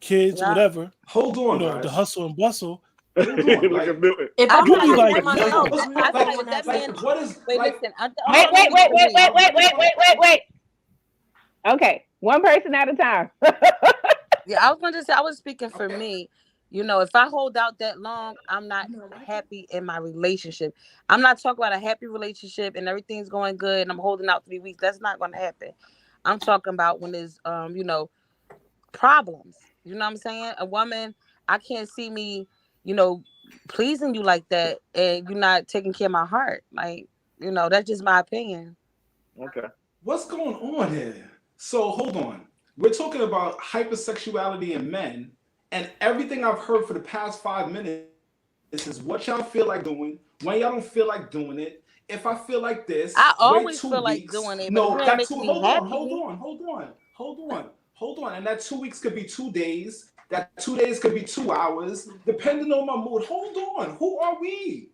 kids, Yeah. whatever, Hold on, the guys. hustle and bustle, Hold on. Look Like, at Milton. If I I'm feel you be like like, that man. No, what's I feel like with that like, man. what is Wait, like? listen. Wait. Okay, one person at a time. Yeah, I was going to say I was speaking for me. If I hold out that long, I'm not happy in my relationship. I'm not talking about a happy relationship and everything's going good and I'm holding out 3 weeks. That's not going to happen. I'm talking about when there's problems. You know what I'm saying? A woman, I can't see me, pleasing you like that and you're not taking care of my heart. Like, that's just my opinion. Okay. What's going on here? So hold on. We're talking about hypersexuality in men, and everything I've heard for the past 5 minutes is what y'all feel like doing, when y'all don't feel like doing it. If I feel like this, I wait always 2 feel like weeks. doing it, but No, if it ain't that making two. me Hold happy, on. And that 2 weeks could be 2 days. That 2 days could be 2 hours, depending on my mood. Hold on. Who are we?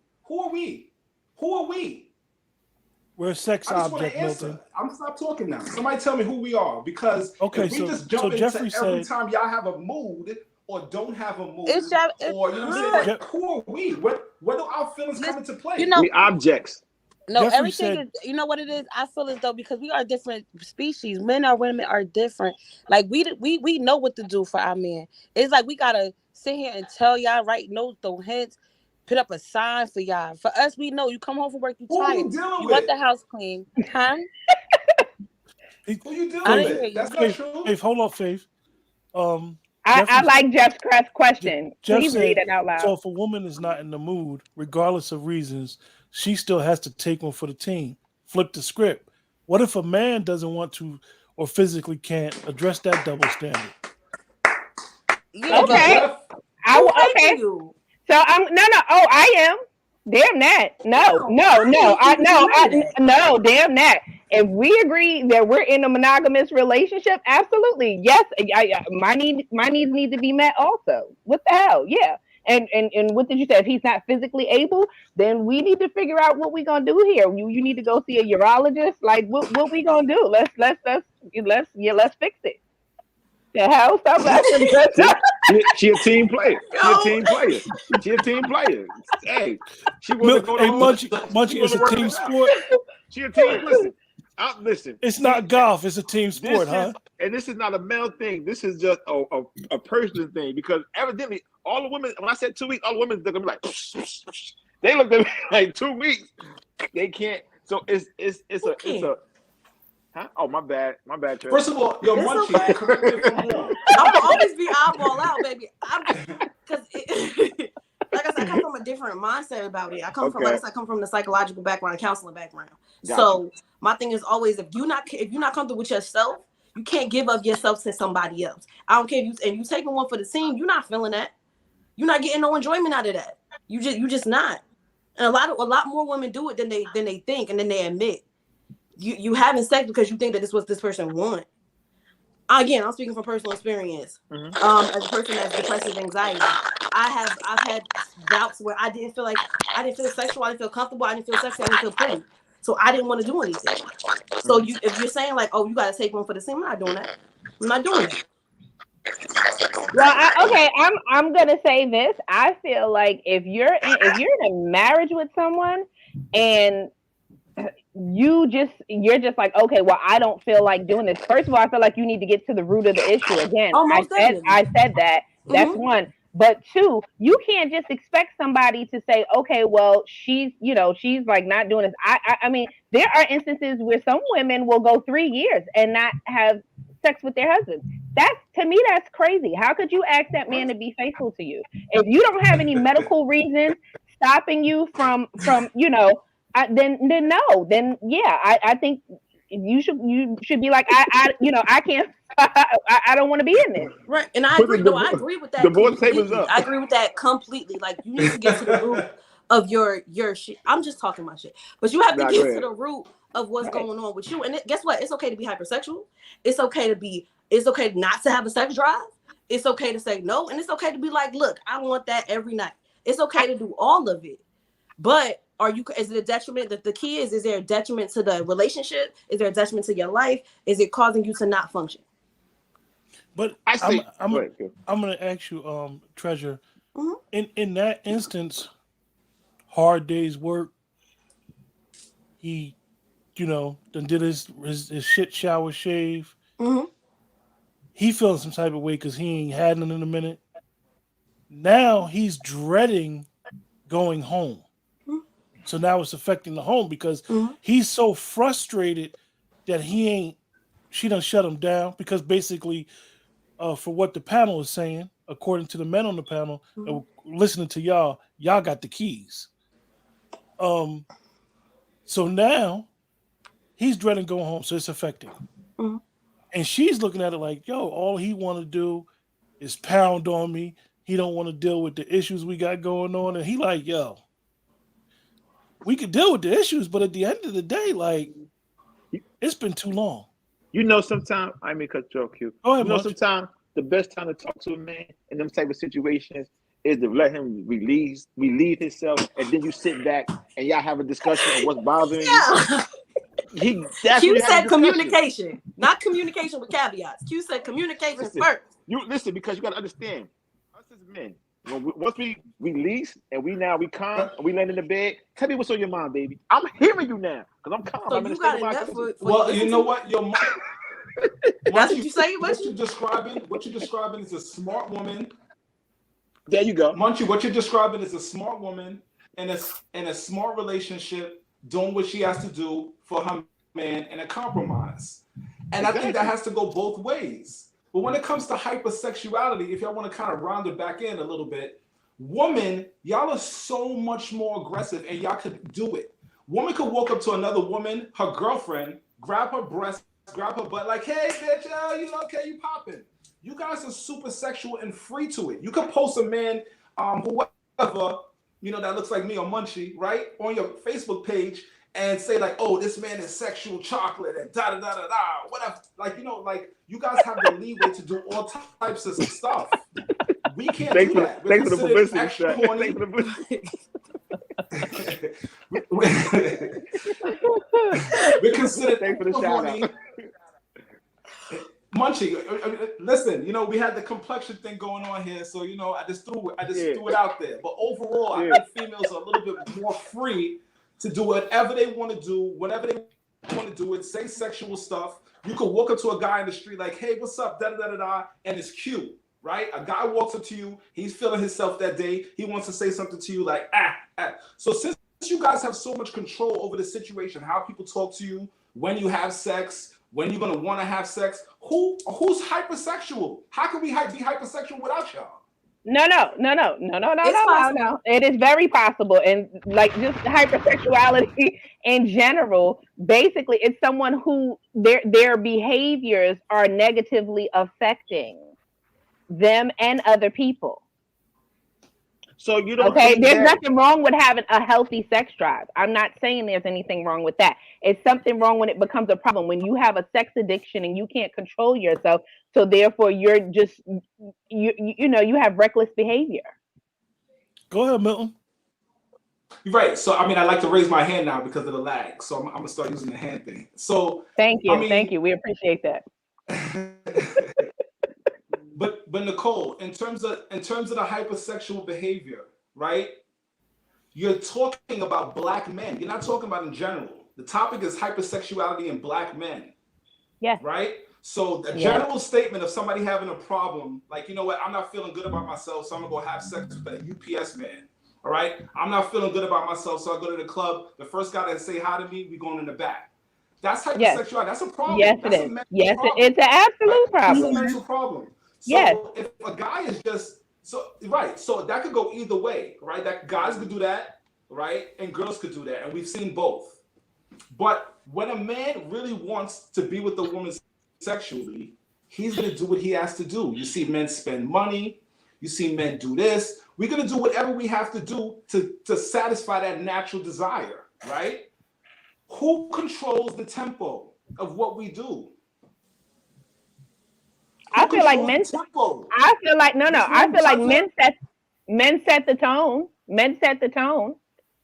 we're a sex I just want to object, answer. Milton. I'm stop talking now. Somebody tell me who we are, because Okay, if we so just jump into Jeffrey every said, time y'all have a mood or don't have a mood, it's or you know what I'm saying, good. like, who are we? What do our feelings come into play? We objects. No, Jeffrey everything said, is. You know what it is? I feel as though because we are different species, men or women are different. Like we know what to do for our men. It's like we gotta sit here and tell y'all, write notes, throw hints, put up a sign for y'all. For us, we know you come home from work, you Who are tired, you dealing you want with? the house clean, huh? Who you dealing I didn't with? hear you. That's not true. Faith, hold on, Faith. I Jeffrey, like Jeff's question. Jeff Please said, read it out so loud. if a woman is not in the mood, regardless of reasons, she still has to take one for the team. Flip the script. What if a man doesn't want to or physically can't address that double standard? Yeah, Thank you, Okay. Jeff. Okay. thank you. So I'm no. Oh, I am. Damn that. No, No, no, I no. didn't think none of that. No, damn that. If we agree that we're in a monogamous relationship, absolutely. Yes, my needs need to be met also. What the hell? Yeah. And what did you say? If he's not physically able, then we need to figure out what we're gonna do here. You need to go see a urologist. Like what we gonna do? Let's fix it. The hell? Stop laughing. See, she a team player. She a Yo. team player. She a team player. Hey, she want to go to Hey, home. Munchie, She it's want to a work team this out. sport. She a team. Listen, listen. It's not golf. It's a team This sport, huh? is, and this is not a male thing. This is just a person thing. Because evidently, all the women. When I said 2 weeks, all the women they're gonna be like. They looked at me like 2 weeks. They can't. So it's a. Huh? Oh, my bad. Trey. First of all, yo, It's Munchie, okay. correct me if I'm wrong. I will always be eyeball out, baby. Because like I said, I come from a different mindset about it. I come from, like I said, I come from the psychological background, counseling background. Gotcha. So my thing is always, if you're not comfortable with yourself, you can't give up yourself to somebody else. I don't care if you taking one for the team, you're not feeling that. You're not getting no enjoyment out of that. You just not. And a lot more women do it than they think and then they admit. You having sex because you think that this was this person want. Again, I'm speaking from personal experience. Mm-hmm. As a person that's depressed with anxiety, I've had bouts where I didn't feel sexual, I didn't feel comfortable, I didn't feel sexy, I didn't feel pretty. So I didn't want to do anything. So if you're saying like, oh, you gotta take one for the team, I'm not doing that. I'm not doing that. Well, I'm gonna say this. I feel like if you're in a marriage with someone and you're just like, okay, well, I don't feel like doing this. First of all, I feel like you need to get to the root of the issue. Again, I said that. That's one. But two, you can't just expect somebody to say, okay, well, she's like not doing this. I mean, there are instances where some women will go 3 years and not have sex with their husbands. To me, that's crazy. How could you ask that man to be faithful to you if you don't have any medical reasons stopping you from then no, then yeah, I think you should be like, I can't, I don't want to be in this. Right, and I agree. I agree with that. Divorce papers up. I agree with that completely. Like you need to get to the root of your shit. I'm just talking my shit, but you have to get to the root of what's going on with you. And guess what? It's okay to be hypersexual. It's okay not to have a sex drive. It's okay to say no, and it's okay to be like, look, I want that every night. It's okay to do all of it, but is it a detriment? The key is there a detriment to the relationship? Is there a detriment to your life? Is it causing you to not function? But I'm going to ask you, Treasure, in that instance, hard day's work, he, done did his shit, shower, shave. He feeling some type of way because he ain't had none in a minute. Now he's dreading going home. So now it's affecting the home because he's so frustrated that she done shut him down because basically for what the panel is saying, according to the men on the panel, listening to y'all got the keys. So now he's dreading going home. So it's affecting him. And she's looking at it like, yo, all he want to do is pound on me. He don't want to deal with the issues we got going on. And he like, yo, we could deal with the issues, but at the end of the day, like, it's been too long. Sometimes I may cut you off, Q. Sometimes the best time to talk to a man in them type of situations is to let him relieve himself, and then you sit back and y'all have a discussion of what's bothering you. Q said communication, not communication with caveats. Q said communication first. You listen, because you got to understand, us as men, once we release and we calm and we land in the bed, tell me what's on your mind, baby. I'm hearing you now because I'm calm. So I'm in you a got state of enough mind. Well, you know what? Your mom. That's what you say. What you're describing is a smart woman. There you go. Munchie, what you're describing is a smart woman in a smart relationship doing what she has to do for her man in a compromise. And I think that has to go both ways. But when it comes to hypersexuality, if y'all want to kind of round it back in a little bit, women, y'all are so much more aggressive and y'all could do it. Woman could walk up to another woman, her girlfriend, grab her breast, grab her butt, like, hey, bitch, okay, you popping. You guys are super sexual and free to it. You could post a man, whoever, that looks like me or Munchie, right, on your Facebook page, and say like, oh, this man is sexual chocolate and da da da da da, whatever. Like, like you guys have the leeway to do all types of stuff. We can't do that. We're thanks for the considered publicity, extra Shaq. horny. Thanks for the publicity. We're considered Thanks for the extra shout horny. out. Munchie, listen, we had the complexion thing going on here, so I just threw it out there. But overall, I think females are a little bit more free to do whatever they want to do, whenever they want to do it. Say sexual stuff. You could walk up to a guy in the street like, "Hey, what's up?" Da da da da da, and it's cute, right? A guy walks up to you, he's feeling himself that day. He wants to say something to you like, ah. So since you guys have so much control over the situation, how people talk to you, when you have sex, when you're gonna want to have sex, who's hypersexual? How can we be hypersexual without y'all? No. It is very possible. And like just hypersexuality in general, basically it's someone who their behaviors are negatively affecting them and other people. So you don't Okay, think there's that, nothing wrong with having a healthy sex drive. I'm not saying there's anything wrong with that. It's something wrong when it becomes a problem, when you have a sex addiction and you can't control yourself. So therefore you're just, you have reckless behavior. Go ahead, Milton. You're right. So I like to raise my hand now because of the lag. So I'm gonna start using the hand thing. So Thank you. We appreciate that. But Nicole, in terms of the hypersexual behavior, right? You're talking about black men. You're not talking about in general. The topic is hypersexuality in black men. Yes. Right? So the general statement of somebody having a problem, like, you know what, I'm not feeling good about myself, so I'm gonna go have sex with a UPS man. All right? I'm not feeling good about myself, so I go to the club. The first guy that say hi to me, we going in the back. That's hypersexuality. Yes. That's a problem. Yes, That's it is. Yes, it's an absolute problem. It's a mental problem. So if a guy is just so that could go either way, right? That guys could do that, right? And girls could do that. And we've seen both. But when a man really wants to be with a woman sexually, he's gonna do what he has to do. You see men spend money, you see men do this. We're gonna do whatever we have to do to satisfy that natural desire, right? Who controls the tempo of what we do? I feel like men set the tone. Men set the tone.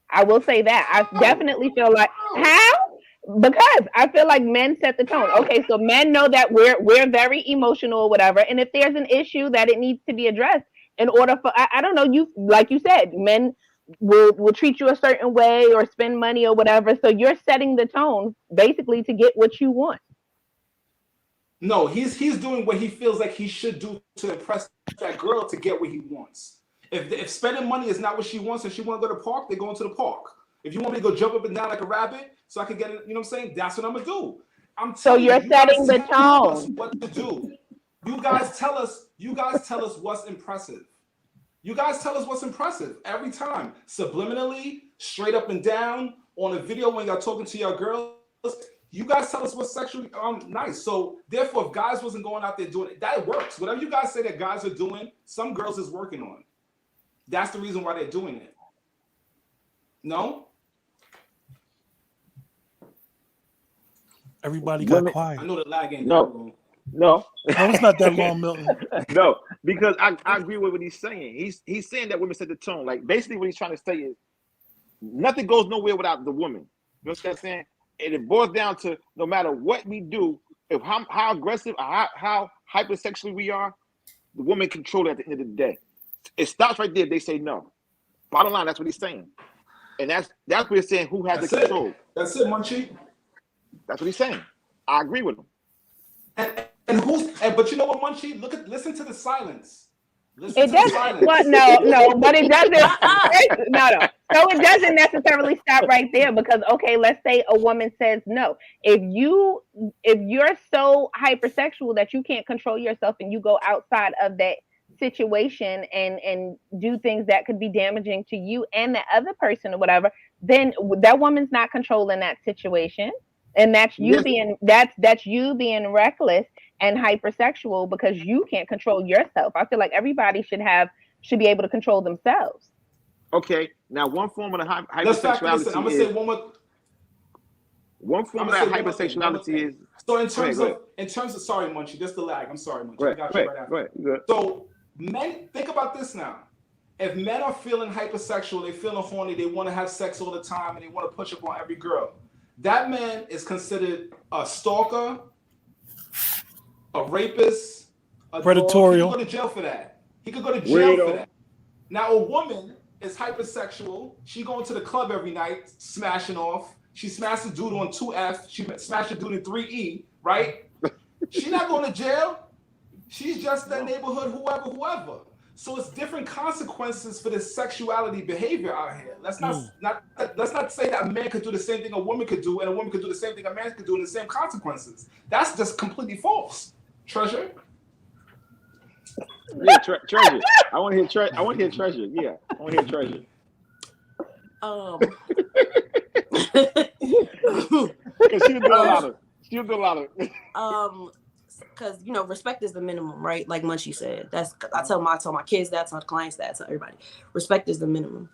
I will say that. I definitely feel like how? Because I feel like men set the tone. Okay, so men know that we're very emotional or whatever, and if there's an issue that it needs to be addressed, in order for I don't know, you like you said, men will treat you a certain way or spend money or whatever. So you're setting the tone basically to get what you want. No, he's doing what he feels like he should do to impress that girl to get what he wants. If spending money is not what she wants and she want to go to the park, they're going to the park. If you want me to go jump up and down like a rabbit so I can get it, you know what I'm saying? That's what I'm gonna do. So you're setting the tone. What to do? You guys tell us what's impressive. You guys tell us what's impressive every time, subliminally, straight up and down, on a video when y'all talking to your girls. You guys tell us what's sexually nice. So therefore, if guys wasn't going out there doing it, that works. Whatever you guys say that guys are doing, some girls is working on. That's the reason why they're doing it. No? Everybody got quiet. I know the lag ain't no. It's not that long, Milton. No, because I agree with what he's saying. He's saying that women set the tone. Like basically what he's trying to say is nothing goes nowhere without the woman. You know what I'm saying? And it boils down to no matter what we do, if how aggressive or how hypersexual we are, the woman control it at the end of the day. It stops right there. They say no. Bottom line, that's what he's saying. And that's what he's saying, who has the control. That's it, Munchie. That's what he's saying. I agree with him. But you know what, Munchie? Listen to the silence. It doesn't. What? No, but it doesn't. No. So it doesn't necessarily stop right there because okay, let's say a woman says no. If you're so hypersexual that you can't control yourself and you go outside of that situation and do things that could be damaging to you and the other person or whatever, then that woman's not controlling that situation. And that's you being reckless and hypersexual because you can't control yourself. I feel like everybody should be able to control themselves. Okay, Now, one form of the Let's factor this in. I'm hypersexuality gonna is say one more. one form I'm of gonna that say one more thing. One more hypersexuality thing. is. So Go in terms of sorry, Munchie, just the lag. I'm sorry, Munchie. I ahead. got Go you ahead. right Go after. ahead. Good. So men, think about this now. If men are feeling hypersexual, they feeling horny, they want to have sex all the time, and they want to push up on every girl, that man is considered a stalker, a rapist, a dog. He could Predatorial. go to jail for that. He could go to jail for Weirdo. that. Now, a woman is hypersexual. She going to the club every night, smashing off. She smashed a dude on 2F. She smashed a dude in 3E, right? She's not going to jail. She's just that neighborhood, whoever. So it's different consequences for this sexuality behavior out here. Let's not say that a man could do the same thing a woman could do, and a woman could do the same thing a man could do, and the same consequences. That's just completely false. Treasure. Yeah, treasure. I want to hear treasure. Yeah, I want to hear treasure. Because she'll do a lot of. Because respect is the minimum, right? Like Munchie said. I tell my kids that, I tell the clients that, I tell everybody. Respect is the minimum.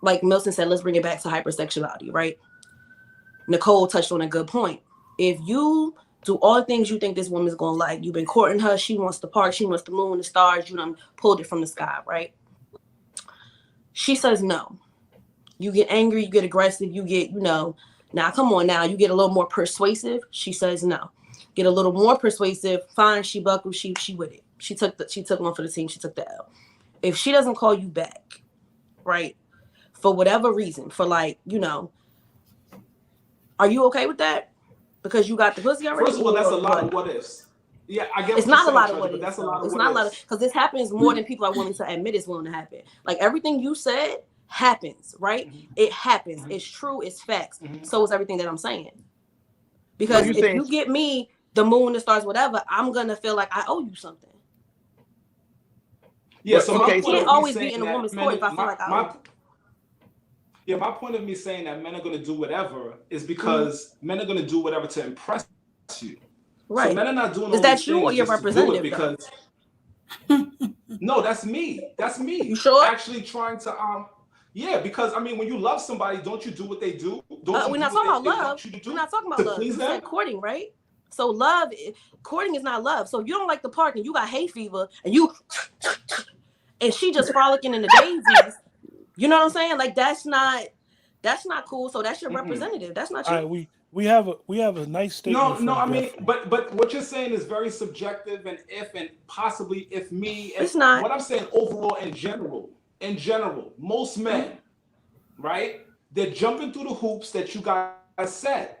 Like Milton said, let's bring it back to hypersexuality, right? Nicole touched on a good point. If you do all the things you think this woman's gonna like, you've been courting her, she wants the park, she wants the moon, the stars, you done pulled it from the sky, right? She says no. You get angry, you get aggressive, you get, now come on now, you get a little more persuasive. She says no. Get a little more persuasive, fine, she buckled, she with it. She took one for the team, she took the L. If she doesn't call you back, right, for whatever reason, for are you okay with that? Because you got the pussy already? First of all, that's a lot of what ifs. Yeah, I get. It's not a lot of what ifs. That's a lot of It's what not a lot ifs. because this happens more than people are willing to admit it's willing to happen. Like everything you said happens, right? It happens. It's true. It's facts. So is everything that I'm saying. Because if you get me the moon, the stars, whatever, I'm gonna feel like I owe you something. Yeah. So I can't always be in a woman's court if I feel like I owe. Yeah, my point of me saying that men are going to do whatever is because men are going to do whatever to impress you. Right. So men are not doing. Is that you or your representative? Because no, that's me. That's me. You sure? Actually trying to yeah, because I mean, when you love somebody, don't you do what they do? We're not talking about love. We're not talking about love. It's like courting, right? So courting is not love. So if you don't like the park and you got hay fever and she just frolicking in the daisies. You know what I'm saying? Like that's not cool. So that's your representative. That's not you. All right, we have a nice statement. No. I mean, but what you're saying is very subjective, and possibly if me. It's not. What I'm saying overall, in general, most men, right? They're jumping through the hoops that you guys said.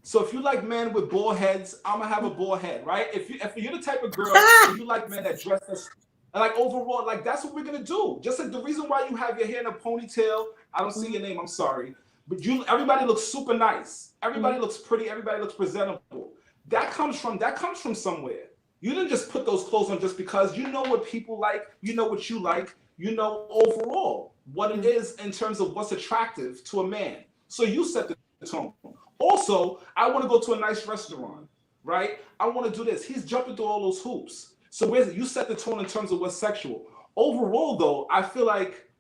So if you like men with bald heads, I'm gonna have a bald head, right? If you're the type of girl, if you like men that dress as and like overall, like that's what we're gonna do. Just like the reason why you have your hair in a ponytail, I don't see your name, I'm sorry. But everybody looks super nice. Everybody looks pretty, everybody looks presentable. That comes from somewhere. You didn't just put those clothes on just because you know what people like, you know what you like, you know overall what it is in terms of what's attractive to a man. So you set the tone. Also, I want to go to a nice restaurant, right? I want to do this. He's jumping through all those hoops. So you set the tone in terms of what's sexual. Overall, though, I feel like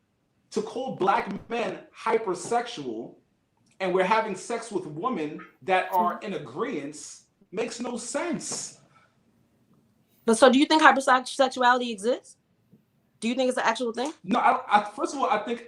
to call black men hypersexual and we're having sex with women that are in agreement makes no sense. But so do you think hypersexuality exists? Do you think it's an actual thing? No, first of all, I think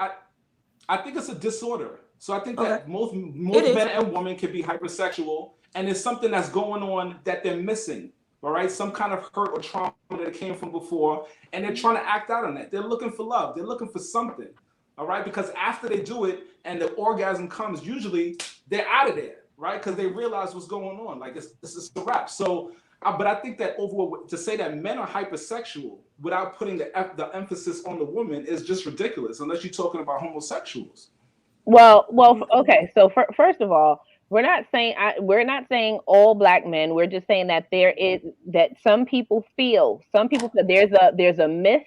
it's a disorder. So I think that most men and women can be hypersexual, and it's something that's going on that they're missing. All right, some kind of hurt or trauma that came from before, and they're trying to act out on that. They're looking for love. They're looking for something. All right, because after they do it and the orgasm comes, usually they're out of there, right? Because they realize what's going on. Like it's a wrap. So, but I think that overall, to say that men are hypersexual without putting the emphasis on the woman is just ridiculous, unless you're talking about homosexuals. Well, okay. So first of all, we're not saying all black men. We're just saying that some people feel there's a myth.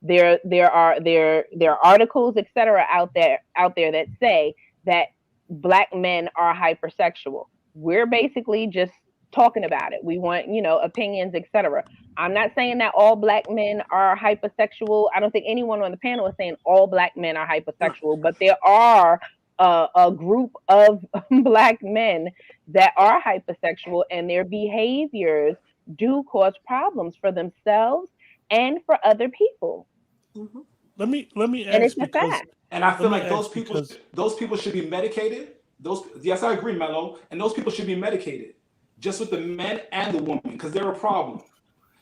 There are articles, etc. out there that say that black men are hypersexual. We're basically just talking about it. We want, opinions, etc. I'm not saying that all black men are hypersexual. I don't think anyone on the panel is saying all black men are hypersexual, but there are a group of black men that are hypersexual, and their behaviors do cause problems for themselves and for other people. Mhm. Let me And ask it's a because fact. And I let feel me like ask because those people should be medicated. Those Yes, I agree, Mello. And those people should be medicated, just with the men and the woman, because they're a problem.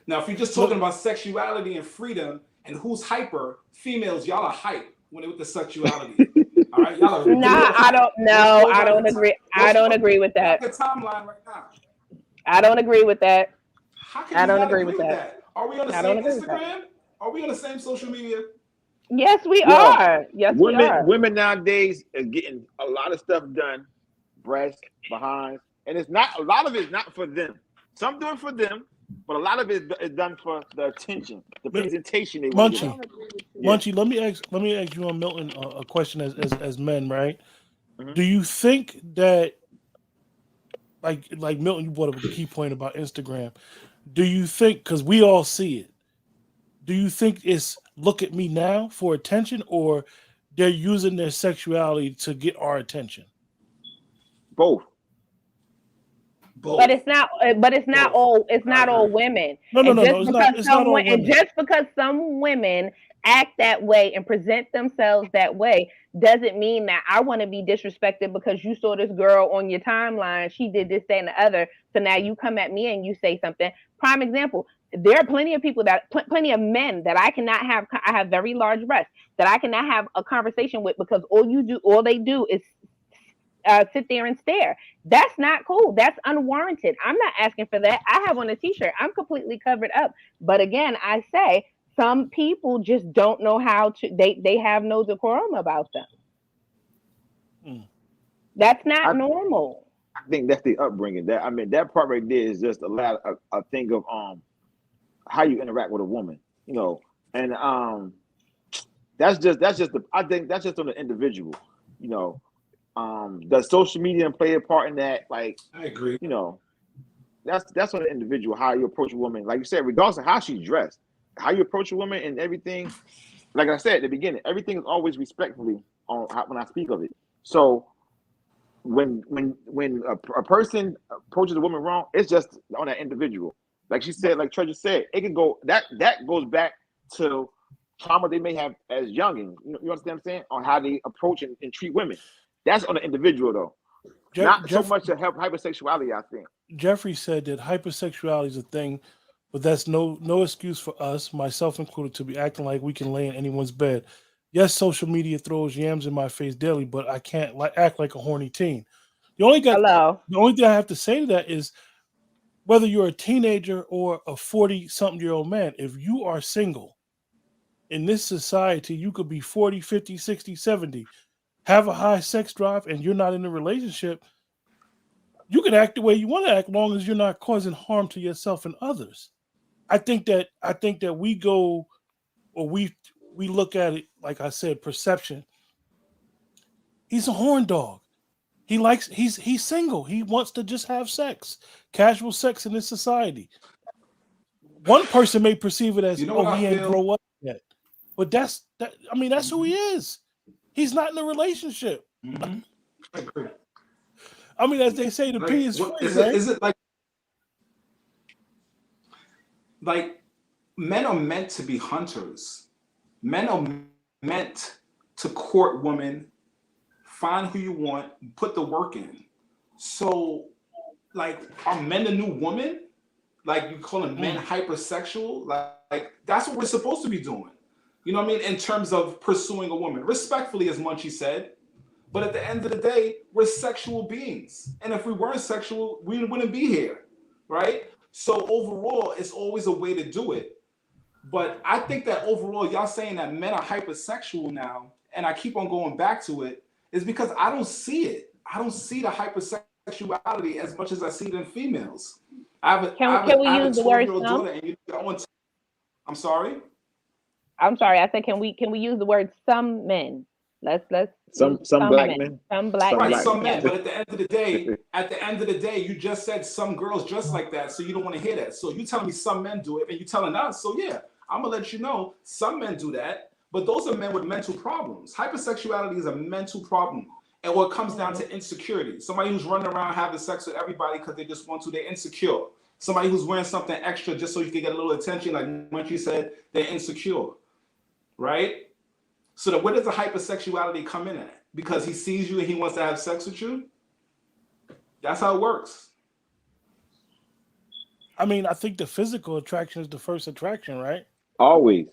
Now, if you're just talking look, about sexuality and freedom and who's hyper, females, y'all are hype when it with the sexuality. All right, y'all are Nah, real I hype. don't. No, I don't agree. Go I don't scroll agree with down that. your timeline right now. I don't agree with that. How can I you don't not agree agree with with that. that? Are we on the I don't same agree with that. Instagram? Are we on the same social media? Yes, we Yo, are. Yes, we women are. women nowadays are getting a lot of stuff done, breasts, behinds, and it's not a lot of it's not for them. Some do it for them, but a lot of it is done for the attention, the presentation they want to I get Munchie, on. don't agree with you. Yeah. Munchie, let me ask you on Milton a question as men, right? Hmm. Do you think that like Milton, you brought up a key point about Instagram. Do you think because we all see it? Do you think it's look at me now for attention, or they're using their sexuality to get our attention? Both. But Both. it's not. But it's not Both. all. It's I not all agree. women. No, no, And no, no. just It's not. because It's not all and women. just because some women act that way and present themselves that way doesn't mean that I want to be disrespected because you saw this girl on your timeline. She did this, that, and the other. So now you come at me and you say something. Prime example. There are plenty of people plenty of men that I cannot have. I have very large breasts that I cannot have a conversation with because all they do is sit there and stare. That's not cool. That's unwarranted. I'm not asking for that. I have on a t-shirt. I'm completely covered up. But again, I say some people just don't know how to. They have no decorum about them. Mm. That's not I normal. I think that's the upbringing. That I mean, that part right there is just a thing of how you interact with a woman, and that's just the I think that's just on the individual, you know. Does social media play a part in that? Like, I agree. you know, that's on the individual how you approach a woman. Like you said, regardless of how she's dressed, how you approach a woman and everything. Like I said at the beginning, everything is always respectfully when I speak of it. So when a person approaches a woman wrong, it's just on that individual. Like she said, like Treasure said, it can go that goes back to trauma they may have as youngins. You understand what I'm saying? On how they approach and treat women. That's on the individual though. Not so Jeff, much to help hypersexuality, I think. Jeffrey said that hypersexuality is a thing, but that's no excuse for us, myself included, to be acting like we can lay in anyone's bed. Yes, social media throws yams in my face daily, but I can't act like a horny teen. Hello. The only thing I have to say to that is whether you're a teenager or a 40-something-year-old man, if you are single in this society, you could be 40, 50, 60, 70, have a high sex drive, and you're not in a relationship. You can act the way you want to act, long as you're not causing harm to yourself and others. I think that we go or we look at it like I said, perception. He's a horn dog. He's single. He wants to just have sex, casual sex in this society. One person may perceive it as, You know oh, what I he ain't feel? grow up yet, but that's who he is. He's not in a relationship. Mm-hmm. I agree. I mean, as they say, the P Like, is what free, is it? right? Is it like men are meant to be hunters? Men are meant to court women, find who you want, put the work in. So, like, are men the new woman? Like, you calling men Mm. hypersexual? Like that's what we're supposed to be doing. You know what I mean? In terms of pursuing a woman, respectfully, as Munchie said. But at the end of the day, we're sexual beings. And if we weren't sexual, we wouldn't be here, right? So overall, it's always a way to do it. But I think that overall, y'all saying that men are hypersexual now, and I keep on going back to it, is because I don't see it. I don't see the hypersexuality as much as I see it in females. Can we I have a use the word 12-year-old some? daughter, and I'm sorry. I'm sorry. I said can we use the word some men? Some black men. Some black Some Right, men. black some men. men. But at the end of the day, you just said some girls dress like that, so you don't want to hear that. So you telling me some men do it, and you telling us. So yeah, I'm gonna let you know some men do that, but those are men with mental problems. Hypersexuality is a mental problem, and what comes down to insecurity. Somebody who's running around having sex with everybody because they just want to. They're insecure. Somebody who's wearing something extra just so you can get a little attention, like what you said, they're insecure, right? So where does the hypersexuality come in at? Because he sees you and he wants to have sex with you? That's how it works. I mean, I think the physical attraction is the first attraction, right? Always.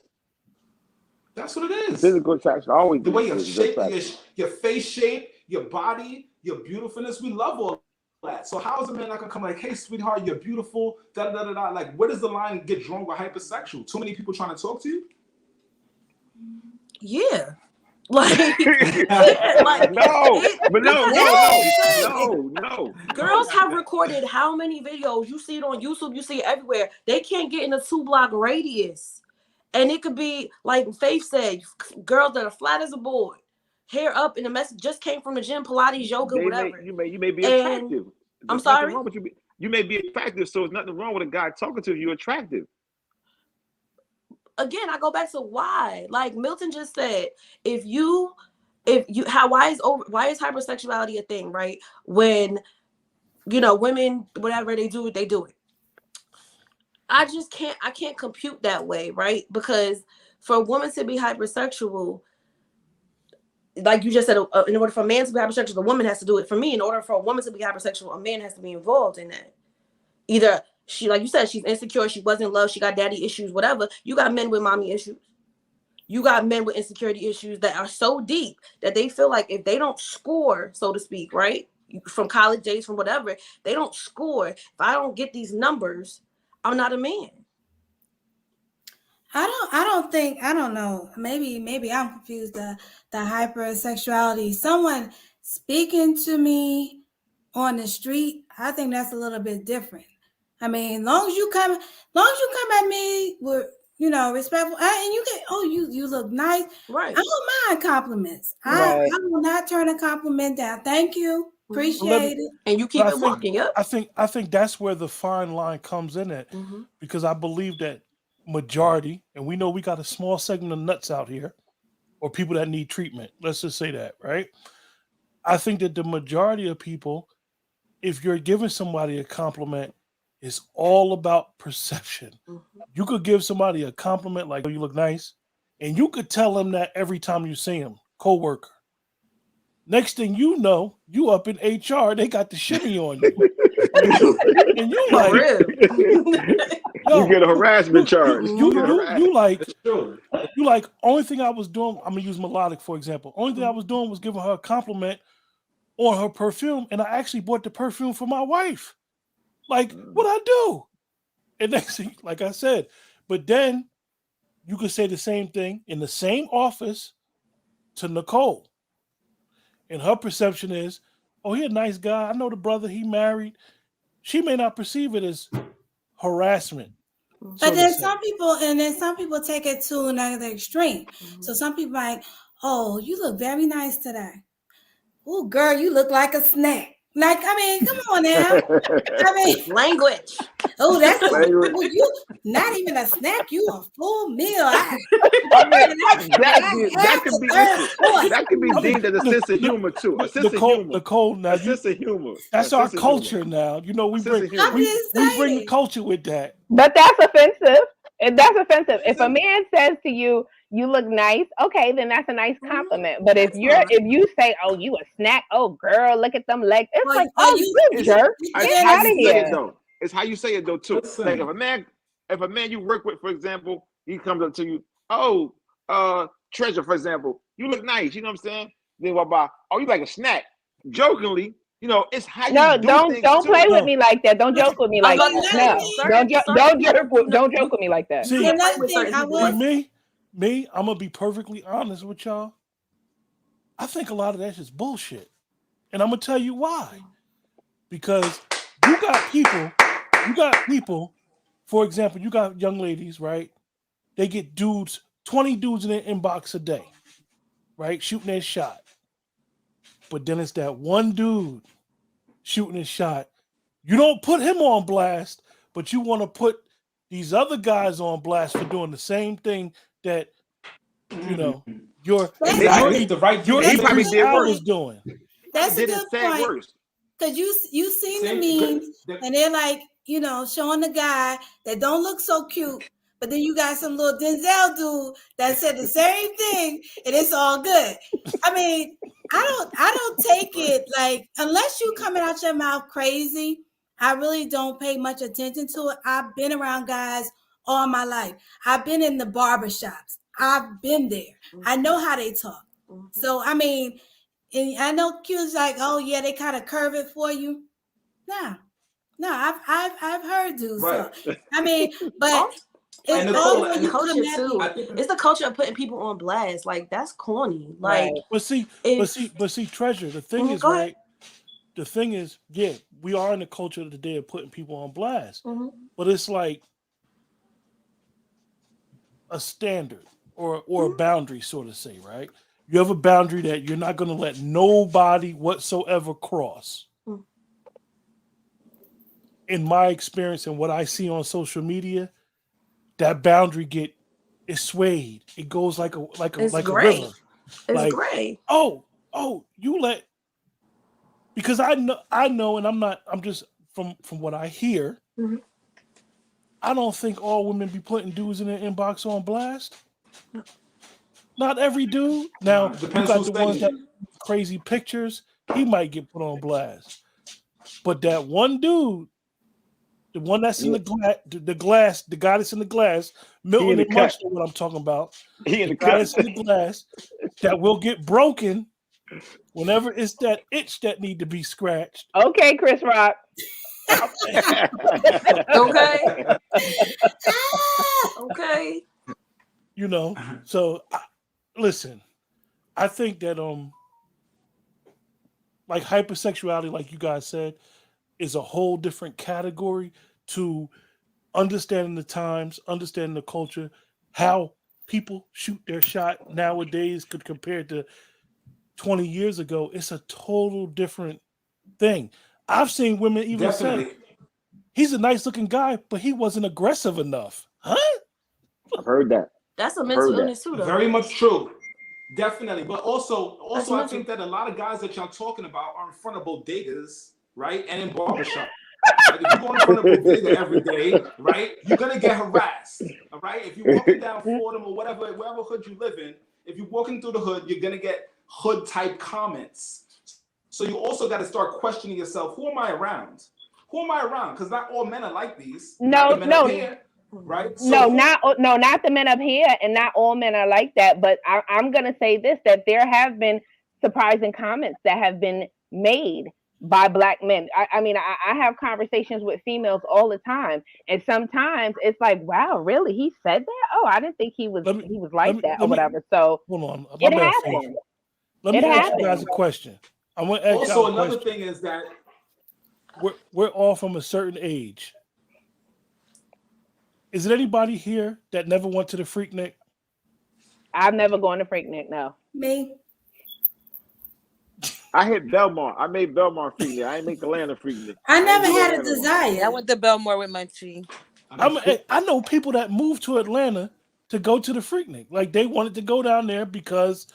That's what it is. Physical attraction always The way is your shape, attraction. your face shape, your body, your beautifulness, we love all that. So how is a man not gonna come like, hey, sweetheart, you're beautiful, da da da da? Like, where does the line get drawn with hypersexual? Too many people trying to talk to you? Yeah. Like, no. Girls have recorded how many videos? You see it on YouTube, you see it everywhere. They can't get in a 2-block radius. And it could be, like Faith said, girls that are flat as a board, hair up, and the message just came from the gym, Pilates, yoga, whatever. You may be attractive. I'm sorry? Wrong with you. You may be attractive, so there's nothing wrong with a guy talking to you. You're attractive. Again, I go back to why. Like Milton just said, why is hypersexuality a thing, right? When women, whatever they do it. I can't compute that way, right? Because for a woman to be hypersexual, like you just said, in order for a man to be hypersexual, the woman has to do it. For me, in order for a woman to be hypersexual, a man has to be involved in that. Either she, like you said, she's insecure, she wasn't in love, she got daddy issues, whatever. You got men with mommy issues. You got men with insecurity issues that are so deep that they feel like if they don't score, so to speak, right? From college days, from whatever, they don't score. If I don't get these numbers, I'm not a man. I don't know. Maybe I'm confused. The hypersexuality. Someone speaking to me on the street, I think that's a little bit different. I mean, long as you come at me with respectful, and you get, you look nice. Right. I don't mind compliments. Right. I will not turn a compliment down. Thank you. Appreciate it. And you keep it walking up. I think that's where the fine line comes in at, because I believe that majority, and we know we got a small segment of nuts out here, or people that need treatment. Let's just say that, right? I think that the majority of people, if you're giving somebody a compliment, it's all about perception. You could give somebody a compliment like, oh, you look nice, and you could tell them that every time you see them, co-worker. Next thing you know, you up in HR, they got the shimmy on you. And you like, you get a harassment charge. You like, only thing I was doing, I'm gonna use Melodic for example. Only thing I was doing was giving her a compliment on her perfume, and I actually bought the perfume for my wife. Like, what I do? And next thing, like I said, but then you could say the same thing in the same office to Nicole. And her perception is, oh, he a nice guy. I know the brother, he married. She may not perceive it as harassment. But then some people take it to another extreme. So some people like, oh, you look very nice today. Oh, girl, you look like a snack. Like, I mean, come on now. I mean, language. Oh, that's you not even a snack. You a full meal. That could be deemed as a sense of humor too. A sense of humor. Nicole, now a sense of humor. That's our culture now. You know, we bring the culture with that. But that's offensive. That's offensive. If a man says to you, "You look nice," okay, then that's a nice compliment. But if you say, "Oh, you a snack," "Oh, girl, look at them legs," it's like, "Oh, you jerk, get out of here." It's how you say it though too. Listen. Like if a man you work with, for example, he comes up to you, "Oh, Treasure, for example, you look nice." You know what I'm saying? Then what about? "Oh, you like a snack?" Jokingly. You know, it's how you do don't play with me like that. Don't joke with me like that. No, don't joke with me like that. See, me, I'm gonna be perfectly honest with y'all. I think a lot of that's just bullshit, and I'm gonna tell you why. Because you got people. For example, you got young ladies, right? They get 20 dudes in their inbox a day, right, shooting their shot. But then it's that one dude shooting his shot. You don't put him on blast, but you want to put these other guys on blast for doing the same thing that your Exactly. your, If the right your dude He is probably Idris did Elba worse. was doing. He probably That's a did good instead point. worse. Cause you seen the See, memes and they're like, showing the guy that don't look so cute, but then you got some little Denzel dude that said the same thing, and it's all good. I mean, I don't take it like unless you coming out your mouth crazy. I really don't pay much attention to it. I've been around guys all my life. I've been in the barbershops. I've been there. I know how they talk. So I mean, and I know Q's like, oh yeah, they kind of curve it for you. No, I've heard dudes talk. I mean, but And it's Nicole, all when and you Culture come at too. people. It's the culture of putting people on blast. Like that's corny. Right. Like But see, Treasure. The thing is, go ahead. right? The thing is, yeah, we are in the culture today of putting people on blast, Mm-hmm. but it's like a standard or a boundary, sort of say, right? You have a boundary that you're not going to let nobody whatsoever cross. Mm. In my experience and what I see on social media, that boundary is swayed. It goes like a It's like gray. a river. It's Like, gray. oh, you let, because I know, and I'm just from what I hear. Mm-hmm. I don't think all women be putting dudes in their inbox on blast. Not every dude. Now you depends got who's the ones that saying crazy pictures. He might get put on blast. But that one dude, the one that's in the glass, the guy that's in the glass, Milton and Munch know what I'm talking about. He in The the guy cut. that's in the glass that will get broken whenever it's that itch that need to be scratched. Okay, Chris Rock. Okay. Okay. So listen, I think that like hypersexuality, like you guys said, is a whole different category to understanding the times, understanding the culture, how people shoot their shot nowadays could compare to 20 years ago. It's a total different thing. I've seen women even definitely. say, he's a nice looking guy, but he wasn't aggressive enough. Huh? I've heard that. That's a I've mental heard that. illness too, though. Very much true. Definitely. But also That's I mental. think that a lot of guys that y'all talking about are in front of bodegas, right? And in barbershop. Like if you go in front of bodega every day, right, you're gonna get harassed. All right. If you're walking down Fordham or wherever hood you live in, if you're walking through the hood, you're gonna get hood type comments. So you also got to start questioning yourself, who am I around? Who am I around? Because not all men are like these. No, Up here, right? So not the men up here, and not all men are like that. But I'm gonna say this: that there have been surprising comments that have been made by Black men. I mean, I have conversations with females all the time, and sometimes it's like, wow, really? He said that? Oh, I didn't think he was like that or whatever. So hold on. it happened. Let me ask you guys a question. I want to ask also you another thing is that we're all from a certain age. Is there anybody here that never went to the Freaknik? I've never gone to Freaknik. No. Me. I hit Belmont. I made Belmont Freaknik. I ain't make Atlanta Freaknik. I never had a desire. I went to Belmore with Munchie. I know people that moved to Atlanta to go to the Freaknik. Like they wanted to go down there because,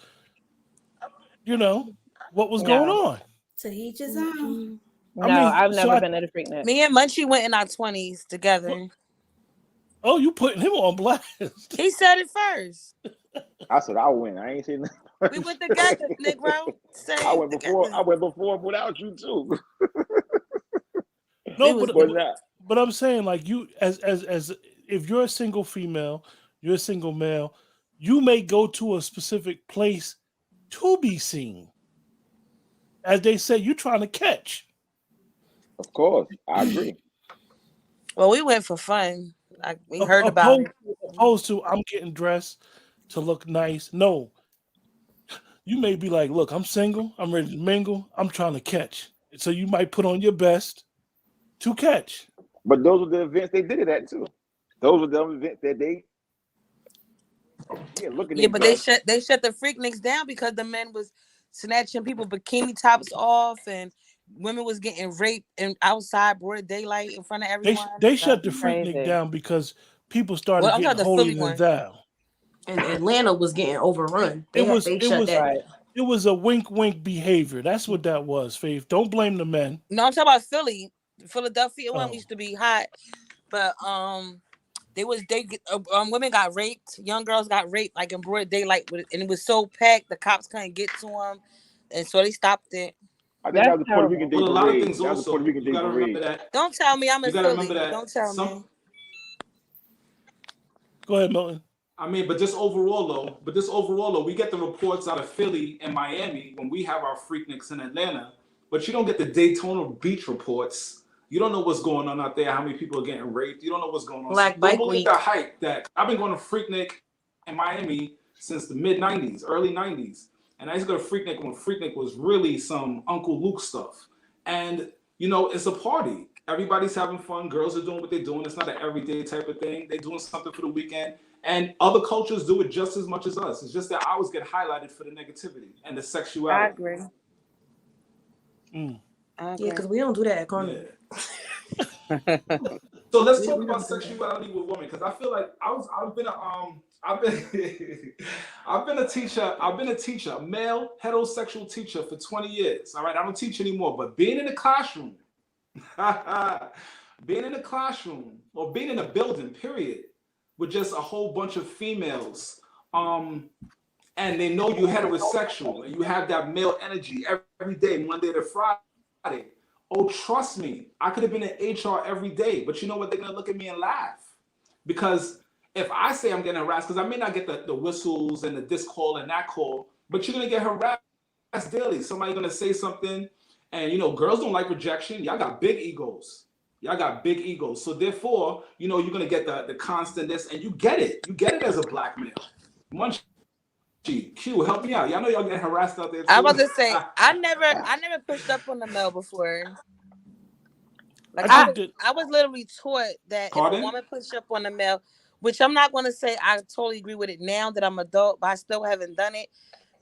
what was going on. To each his own. No, I've never been to the Freaknik. Me and Munchie went in our 20s together. Oh, you putting him on blast. He said it first. I said I'll win. I ain't saying nothing. We went together, Negro. I went before without you too. No, but I'm saying, like, you as if you're a single female, you're a single male, you may go to a specific place to be seen. As they say, you're trying to catch. Of course, I agree. Well, we went for fun. We heard about it. Opposed to I'm getting dressed to look nice. No. You may be like, look, I'm single. I'm ready to mingle. I'm trying to catch. So you might put on your best to catch. But those were the events they did it at too. Those were the events that they Yeah, look at Yeah, they but they dress. shut the Freakniks down because the men was snatching people bikini tops off and women was getting raped and outside broad daylight in front of everyone. They shut That's the Freaknik crazy. down because people Well, started I'm getting talking the Philly holier than one. thou. And Atlanta was getting overrun. It was They it shut was that Right. down. it was a wink behavior. That's what that was, Faith. Don't blame the men. No, I'm talking about Philly. Philadelphia one Oh, used to be hot, but women got raped. Young girls got raped like in broad daylight, and it was so packed the cops couldn't get to them, and so they stopped it. I think that That's was a Puerto Rican terrible. Day Well, a lot of parade. things That was a Puerto also. Rican You Day got to remember parade. that. Don't tell me I'm in You got to remember Philly. that Don't tell some. me. go ahead, Milton. I mean, but this overall though, we get the reports out of Philly and Miami when we have our Freakniks in Atlanta, but you don't get the Daytona Beach reports. You don't know what's going on out there, how many people are getting raped. You don't know what's going on. So Black don't Bike believe Week. the hype that I've been going to Freaknik in Miami since the mid '90s, early '90s, and I used to go to Freaknik when Freaknik was really some Uncle Luke stuff. And it's a party. Everybody's having fun. Girls are doing what they're doing. It's not an everyday type of thing. They're doing something for the weekend. And other cultures do it just as much as us. It's just that I always get highlighted for the negativity and the I sexuality. agree. Mm. I Yeah, agree. because we don't do that at Carnival. Yeah. So let's talk We about don't do that. sexuality with women because I feel like I've been I've been I've been a teacher. I've been a teacher, a male heterosexual teacher for 20 years. All right, I don't teach anymore, but being in the classroom, being in the classroom or being in a building, period, with just a whole bunch of females, and they know you're heterosexual and you have that male energy every day, Monday to Friday. Oh, trust me, I could have been in HR every day, but you know what? They're gonna look at me and laugh because if I say I'm getting harassed, because I may not get the whistles and the this call and that call, but you're gonna get harassed daily. Somebody's gonna say something, and girls don't like rejection. Y'all got big egos. Y'all got big egos. So therefore, you're gonna get the constant this, and you get it. You get it as a black male. Munchie, Q, help me out. Y'all know y'all getting harassed out there I was too. about to say I never pushed up on the male before. Like I think that I was literally taught that if a Pardon? woman pushed up on the male, which I'm not going to say I totally agree with it now that I'm adult, but I still haven't done it.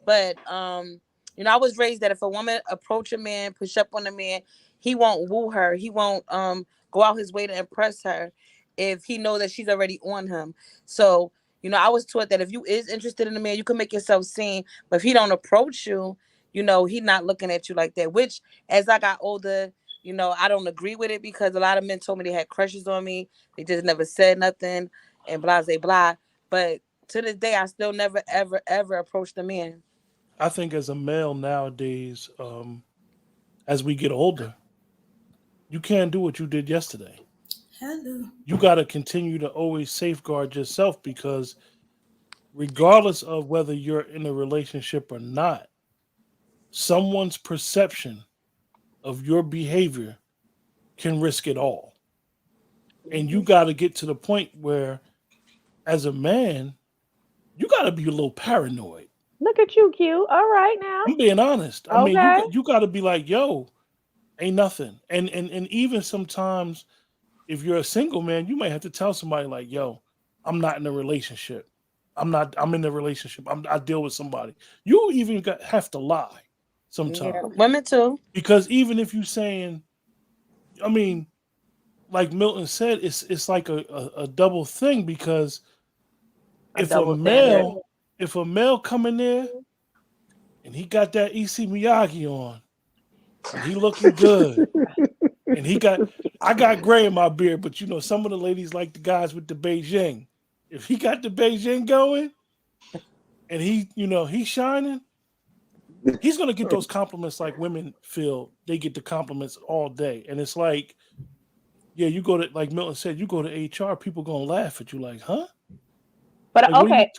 But I was raised that if a woman approach a man, push up on a man, he won't woo her. He won't go out his way to impress her if he know that she's already on him. So, I was taught that if you is interested in a man, you can make yourself seen. But if he don't approach you, he not looking at you like that. Which as I got older, I don't agree with it because a lot of men told me they had crushes on me. They just never said nothing and blah blah blah. But to this day, I still never ever ever approached a man. I think as a male nowadays, as we get older, you can't do what you did yesterday. Hello. You got to continue to always safeguard yourself because regardless of whether you're in a relationship or not, someone's perception of your behavior can risk it all. And you got to get to the point where, as a man, you got to be a little paranoid. Look at you, Q. All right now. I'm being honest. I mean, Okay. you got to be like, yo, ain't nothing. And even sometimes, if you're a single man, you might have to tell somebody like, yo, I'm not in a relationship. I'm in a relationship. I deal with somebody. You even have to lie Yeah, sometimes women too. because even if you saying, I mean, like Milton said, it's like a double thing because A if a double standard. male come in there and he got that EC Miyagi on and he looking good and I got gray in my beard, but some of the ladies like the guys with the Beijing. If he got the Beijing going and he's shining, he's gonna get those compliments like women feel they get the compliments all day. And it's like, yeah, you go to, like Milton said, you go to HR, people gonna laugh at you like, huh? But Like, what are you? okay,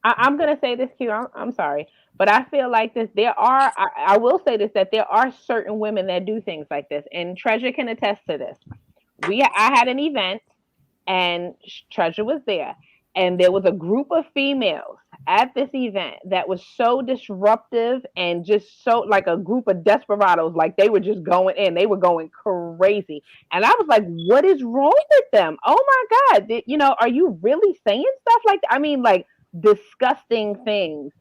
I'm gonna say this, Q. I'm sorry, but I feel like this. I will say this that there are certain women that do things like this, and Treasure can attest to this. I had an event, and Treasure was there, and there was a group of females at this event that was so disruptive and just so like a group of desperados. Like they were just going in, they were going crazy, and I was like, "What is wrong with them? Oh my God, are you really saying stuff like that? I mean, like." disgusting things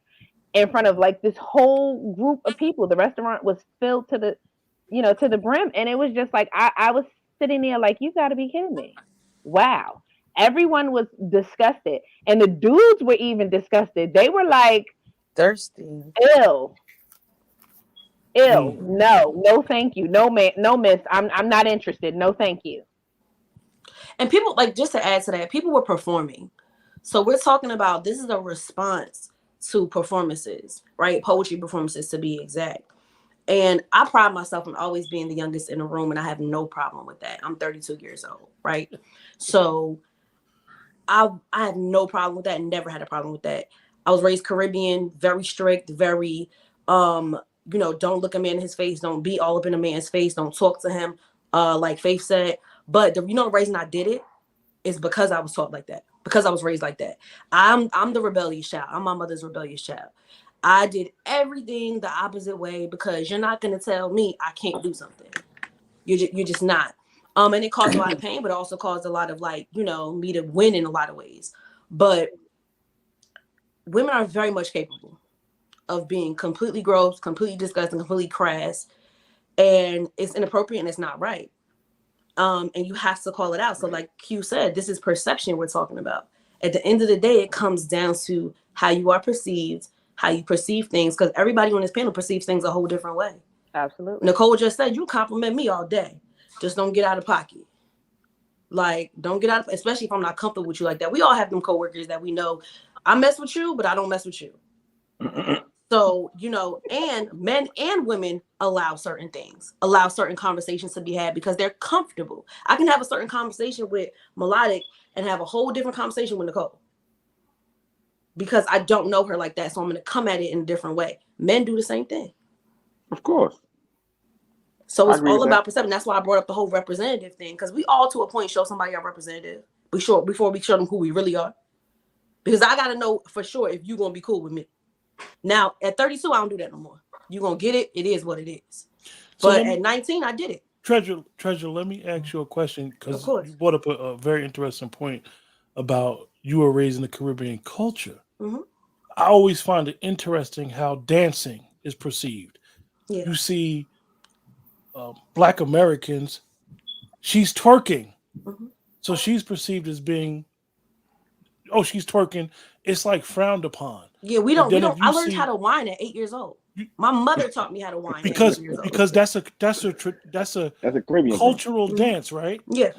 in front of like this whole group of people. The restaurant was filled to the, to the brim. And it was just like, I was sitting there like, you got to be kidding me. Wow. Everyone was disgusted. And the dudes were even disgusted. They were like, Thirsty. ill, ill. No, no, thank you. No, man, no, miss. I'm not interested. No, thank you. And people, like, just to add to that, people were performing. So we're talking about, this is a response to performances, right? Poetry performances, to be exact. And I pride myself on always being the youngest in the room, and I have no problem with that. I'm 32 years old, right? So I have no problem with that, and never had a problem with that. I was raised Caribbean, very strict, very don't look a man in his face, don't be all up in a man's face, don't talk to him, like Faith said. But the reason I did it is because I was taught like that, because I was raised like that. I'm the rebellious child. I'm my mother's rebellious child. I did everything the opposite way because you're not going to tell me I can't do something. You're just not. And it caused a lot of pain, but also caused a lot of me to win in a lot of ways. But women are very much capable of being completely gross, completely disgusting, completely crass, and it's inappropriate and it's not right. And you have to call it out. So like Q said, this is perception we're talking about. At the end of the day, it comes down to how you are perceived, how you perceive things, because everybody on this panel perceives things a whole different way. Absolutely. Nicole just said, you compliment me all day. Just don't get out of pocket. Like, don't get out of, especially if I'm not comfortable with you like that. We all have them coworkers that we know, I mess with you, but I don't mess with you. So, and men and women allow certain things, allow certain conversations to be had because they're comfortable. I can have a certain conversation with Melodic and have a whole different conversation with Nicole because I don't know her like that. So I'm going to come at it in a different way. Men do the same thing. Of course. So it's all about perception. That's why I brought up the whole representative thing, because we all to a point show somebody our representative before we show them who we really are. Because I got to know for sure if you're going to be cool with me. Now, at 32, I don't do that no more. You're going to get it. It is what it is. But at 19, I did it. Treasure, let me ask you a question, because you brought up a very interesting point about you were raised in the Caribbean culture. Mm-hmm. I always find it interesting how dancing is perceived. Yeah. You see Black Americans, she's twerking. Mm-hmm. So she's perceived as being, she's twerking. It's like frowned upon. Yeah, we don't. I learned how to whine at 8 years old. My mother taught me how to whine at 8 years old. Because that's a Caribbean cultural dance, right? Yeah.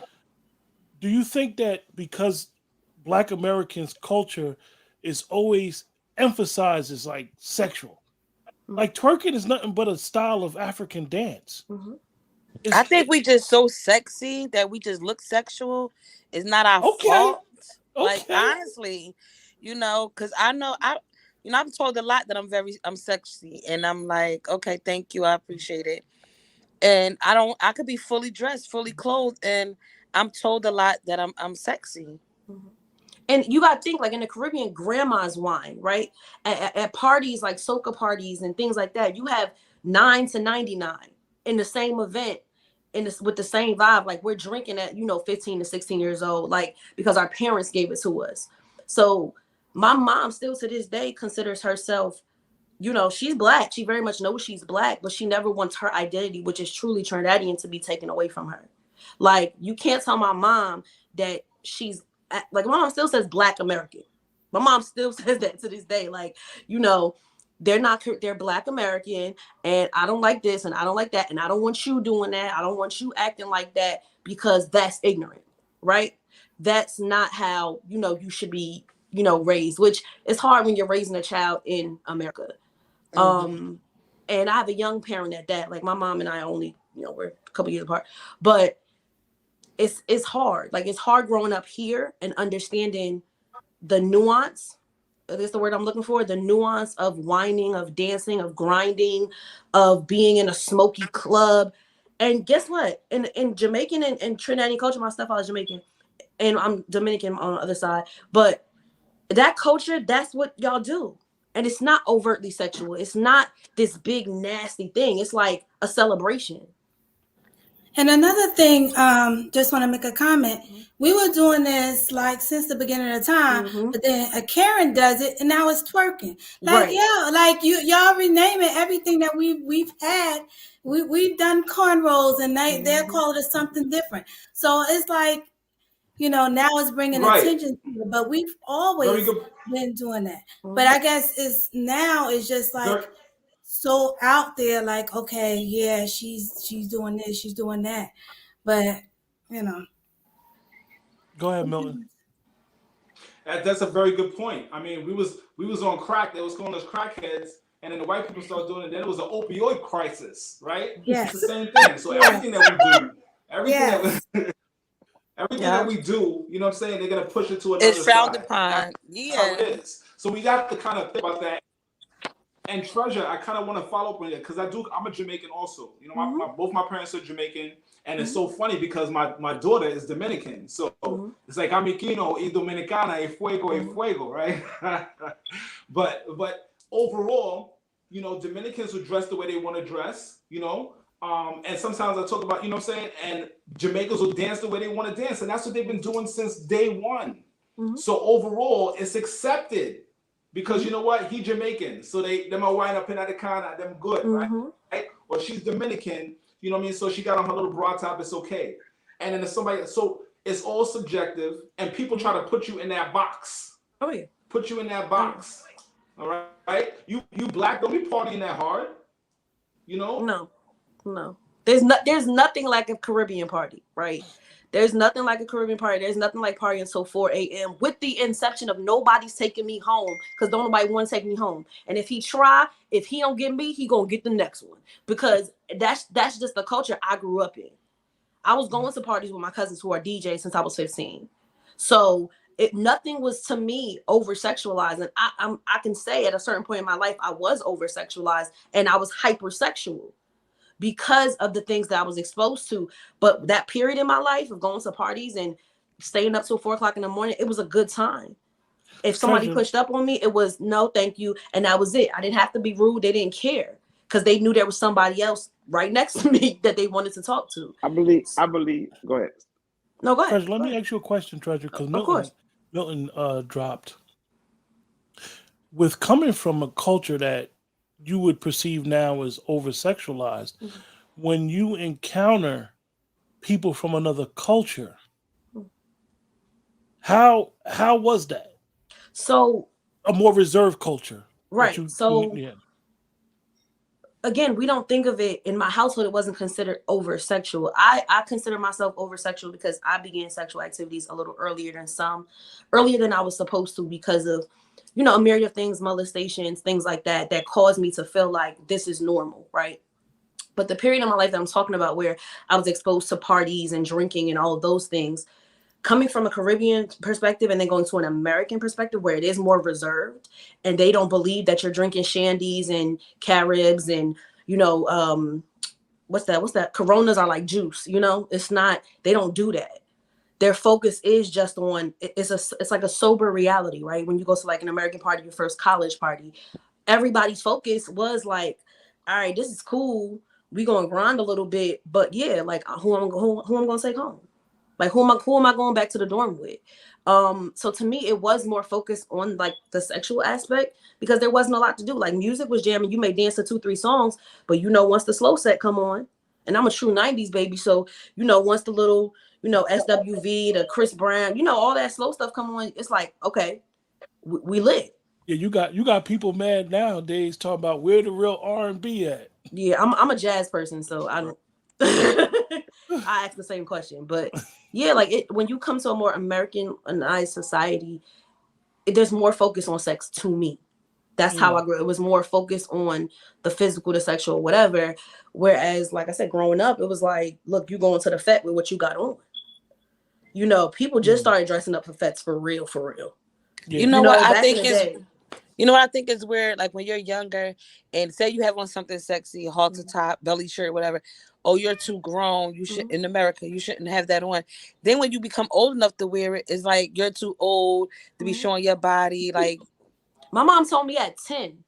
Do you think that because Black Americans' culture is always emphasizes like sexual, like twerking is nothing but a style of African dance? Mm-hmm. I think we just so sexy that we just look sexual. It's not our fault. Like, honestly, because I'm told a lot that I'm sexy, and I'm like, okay, thank you, I appreciate it. And I could be fully dressed, fully clothed, and I'm told a lot that I'm sexy. Mm-hmm. And you got to think, like in the Caribbean, grandma's wine, right? At parties like soca parties and things like that, you have 9 to 99 in the same event, with the same vibe. Like, we're drinking at 15 to 16 years old, like, because our parents gave it to us. So my mom still to this day considers herself, she's Black. She very much knows she's Black, but she never wants her identity, which is truly Trinidadian, to be taken away from her. Like, you can't tell my mom that she's, like, my mom still says Black American. My mom still says that to this day. Like, they're Black American, and I don't like this and I don't like that, and I don't want you doing that. I don't want you acting like that, because that's ignorant, right? That's not how, you should be, raised, which is hard when you're raising a child in America. Mm-hmm. And I have a young parent at that. Like, my mom and I only, we're a couple years apart, but it's hard. Like, it's hard growing up here and understanding the nuance. That's the word I'm looking for. The nuance of whining, of dancing, of grinding, of being in a smoky club. And guess what? In Jamaican and Trinidadian culture, my stepfather is Jamaican, and I'm Dominican on the other side. But that culture, that's what y'all do. And it's not overtly sexual. It's not this big, nasty thing. It's like a celebration. And another thing, just want to make a comment. We were doing this like since the beginning of the time, but then a Karen does it, and now it's twerking. Like, yeah, like y'all renaming everything that we've had. We've done cornrows, and they're calling it something different. So it's like, now it's bringing attention to it, but we've always been doing that. But I guess it's just like Very, so out there, like, okay, yeah, she's doing this, she's doing that, but Go ahead, Milton. that's a very good point. I mean, we was on crack. They was calling us crackheads, and then the white people started doing it. Then it was an opioid crisis, right? yes, It's the same thing. So everything that we do, everything yes. that everything that we do, you know what I'm saying? They're gonna push it to another It's frowned side. upon. That's how Yeah. it is. So we have to kind of think about that. And Treasure, I kind of want to follow up on it because I'm a Jamaican also. You know, both my parents are Jamaican, and it's so funny because my daughter is Dominican. So it's like Amikino y Dominicana y fuego, right? but overall, Dominicans will dress the way they want to dress, and sometimes I talk about, you know what I'm saying, and Jamaicans will dance the way they want to dance, and that's what they've been doing since day one. So overall, it's accepted. Because you know what? He Jamaican. So them are wind up in the corner, them good, right? Or she's Dominican, you know what I mean? So she got on her little bra top, it's okay. And then so it's all subjective, and people try to put you in that box. Oh yeah. Put you in that box. All right? You black, don't be partying that hard. No. There's nothing like a Caribbean party, right? There's nothing like a Caribbean party. There's nothing like partying until 4 a.m. with the inception of nobody's taking me home because don't nobody want to take me home. And if he don't get me, he gonna get the next one because that's just the culture I grew up in. I was going to parties with my cousins who are DJs since I was 15. So nothing was to me over sexualized, and I can say at a certain point in my life I was over sexualized and I was hypersexual because of the things that I was exposed to. But that period in my life of going to parties and staying up till 4 o'clock in the morning, it was a good time. If somebody pushed up on me, it was no, thank you. And that was it. I didn't have to be rude. They didn't care because they knew there was somebody else right next to me that they wanted to talk to. I believe, go ahead. No, go ahead. Treasure, let me ask you a question, Treasure, because Milton dropped. With coming from a culture that you would perceive now as over sexualized, when you encounter people from another culture, how was that? So a more reserved culture, right? Again, we don't think of it in my household. It wasn't considered over sexual. I consider myself over sexual because I began sexual activities a little earlier than I was supposed to because of a myriad of things, molestations, things like that caused me to feel like this is normal, right? But the period of my life that I'm talking about where I was exposed to parties and drinking and all of those things, coming from a Caribbean perspective and then going to an American perspective where it is more reserved and they don't believe that you're drinking shandies and Caribs and, what's that? Coronas are like juice, it's not, they don't do that. Their focus is just on, it's like a sober reality, right? When you go to like an American party, your first college party, everybody's focus was like, all right, this is cool. We gonna grind a little bit, but yeah, like who I'm gonna take home? Like who am I going back to the dorm with? So to me, it was more focused on like the sexual aspect because there wasn't a lot to do. Like music was jamming. You may dance to 2-3 songs, but once the slow set come on, and I'm a true 90s baby. So, once the little, SWV, the Chris Brown, all that slow stuff come on, it's like, okay, we lit. Yeah, you got people mad nowadays talking about where the real R&B at. Yeah, I'm a jazz person, so I don't I ask the same question. But yeah, like when you come to a more Americanized society, there's more focus on sex to me. That's how I grew. It was more focused on the physical, the sexual, whatever. Whereas, like I said, growing up, it was like, look, you going to the fete with what you got on. People just started dressing up for fetes for real. Yeah. You know what I think is, what I think is weird. Like when you're younger and say you have on something sexy, halter top, belly shirt, whatever. Oh, you're too grown. You should in America. You shouldn't have that on. Then when you become old enough to wear it, it's like you're too old to be showing your body. Like my mom told me at 10,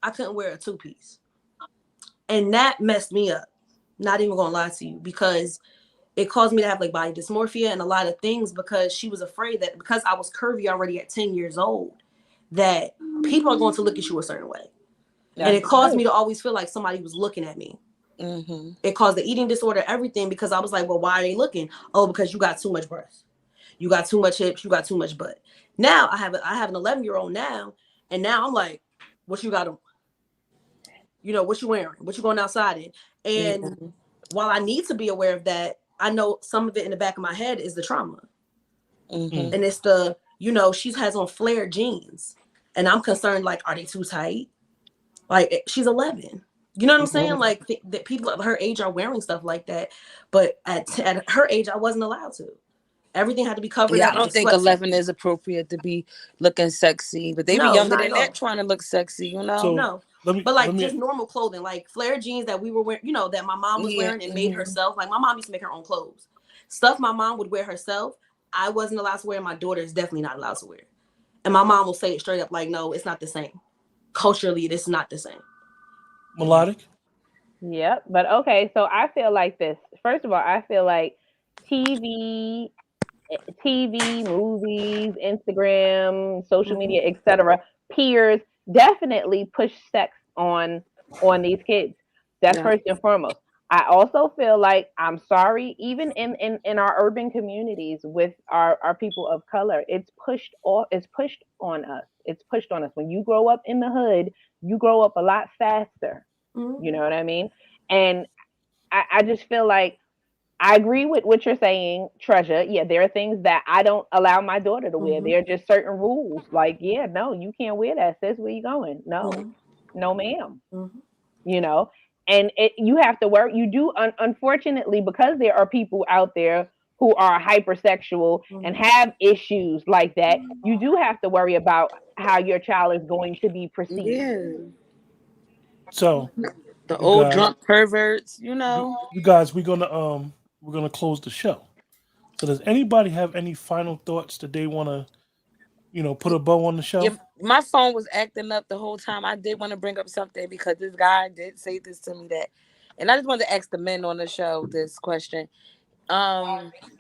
I couldn't wear a 2-piece, and that messed me up. Not even gonna lie to you, because it caused me to have like body dysmorphia and a lot of things, because she was afraid that because I was curvy already at 10 years old, that people are going to look at you a certain way. And it caused me to always feel like somebody was looking at me. Mm-hmm. It caused the eating disorder, everything, because I was like, well, why are they looking? Oh, because you got too much breast. You got too much hips. You got too much butt. Now I have an 11-year-old now. And now I'm like, what you got on? You know, what you wearing? What you going outside in? And while I need to be aware of that, I know some of it in the back of my head is the trauma. Mm-hmm. And it's the, you know, she has on flared jeans. And I'm concerned, like, are they too tight? Like, she's 11. You know what I'm saying? Like, that people of her age are wearing stuff like that. But at her age, I wasn't allowed to. Everything had to be covered Yeah, up. I don't think 11 is appropriate to be looking sexy, but they be No, younger not than at all. that trying to look sexy, you know? So No. But like just normal clothing, like flare jeans that we were wearing, you know, that my mom was wearing and made herself. Like my mom used to make her own clothes. Stuff my mom would wear herself, I wasn't allowed to wear. My daughter is definitely not allowed to wear. And my mom will say it straight up, like, no, it's not the same. Culturally, this is not the same. Melodic? Yep. But okay, so I feel like this. First of all, I feel like TV, movies, Instagram, social media, etc., peers definitely push sex on these kids. That's first and foremost. I also feel like, I'm sorry, even in our urban communities with our people of color, it's pushed on us. It's pushed on us. When you grow up in the hood, you grow up a lot faster. You know what I mean? And I just feel like I agree with what you're saying, Treasure. Yeah, there are things that I don't allow my daughter to wear. There are just certain rules. Like, yeah, no, you can't wear that, sis. Where you going? No, no, ma'am. You know, and you have to work. You do, unfortunately, because there are people out there who are hypersexual and have issues like that. You do have to worry about how your child is going to be perceived. Yeah. So The you old guys, drunk perverts, you know. you guys, we're gonna close the show. So does anybody have any final thoughts that they want to, put a bow on the show? Yeah, my phone was acting up the whole time. I did want to bring up something because this guy did say this to me, that, and I just wanted to ask the men on the show this question.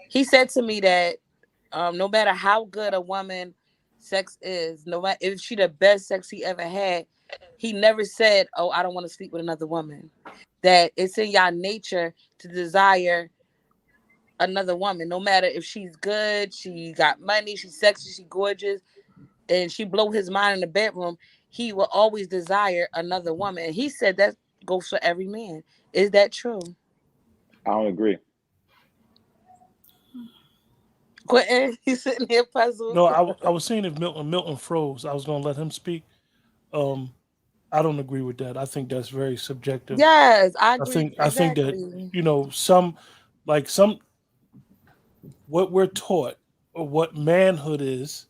He said to me that no matter how good a woman sex is, no matter if she the best sex he ever had, he never said, "Oh, I don't want to sleep with another woman." That it's in y'all nature to desire another woman, no matter if she's good, she got money, she's sexy, she gorgeous, and she blow his mind in the bedroom. He will always desire another woman. And he said that goes for every man. Is that true? I don't agree. Quentin, he's sitting here puzzled. No, I was saying if Milton froze, I was gonna let him speak. I don't agree with that. I think that's very subjective. Yes, I I agree. think that Exactly. some what we're taught or what manhood is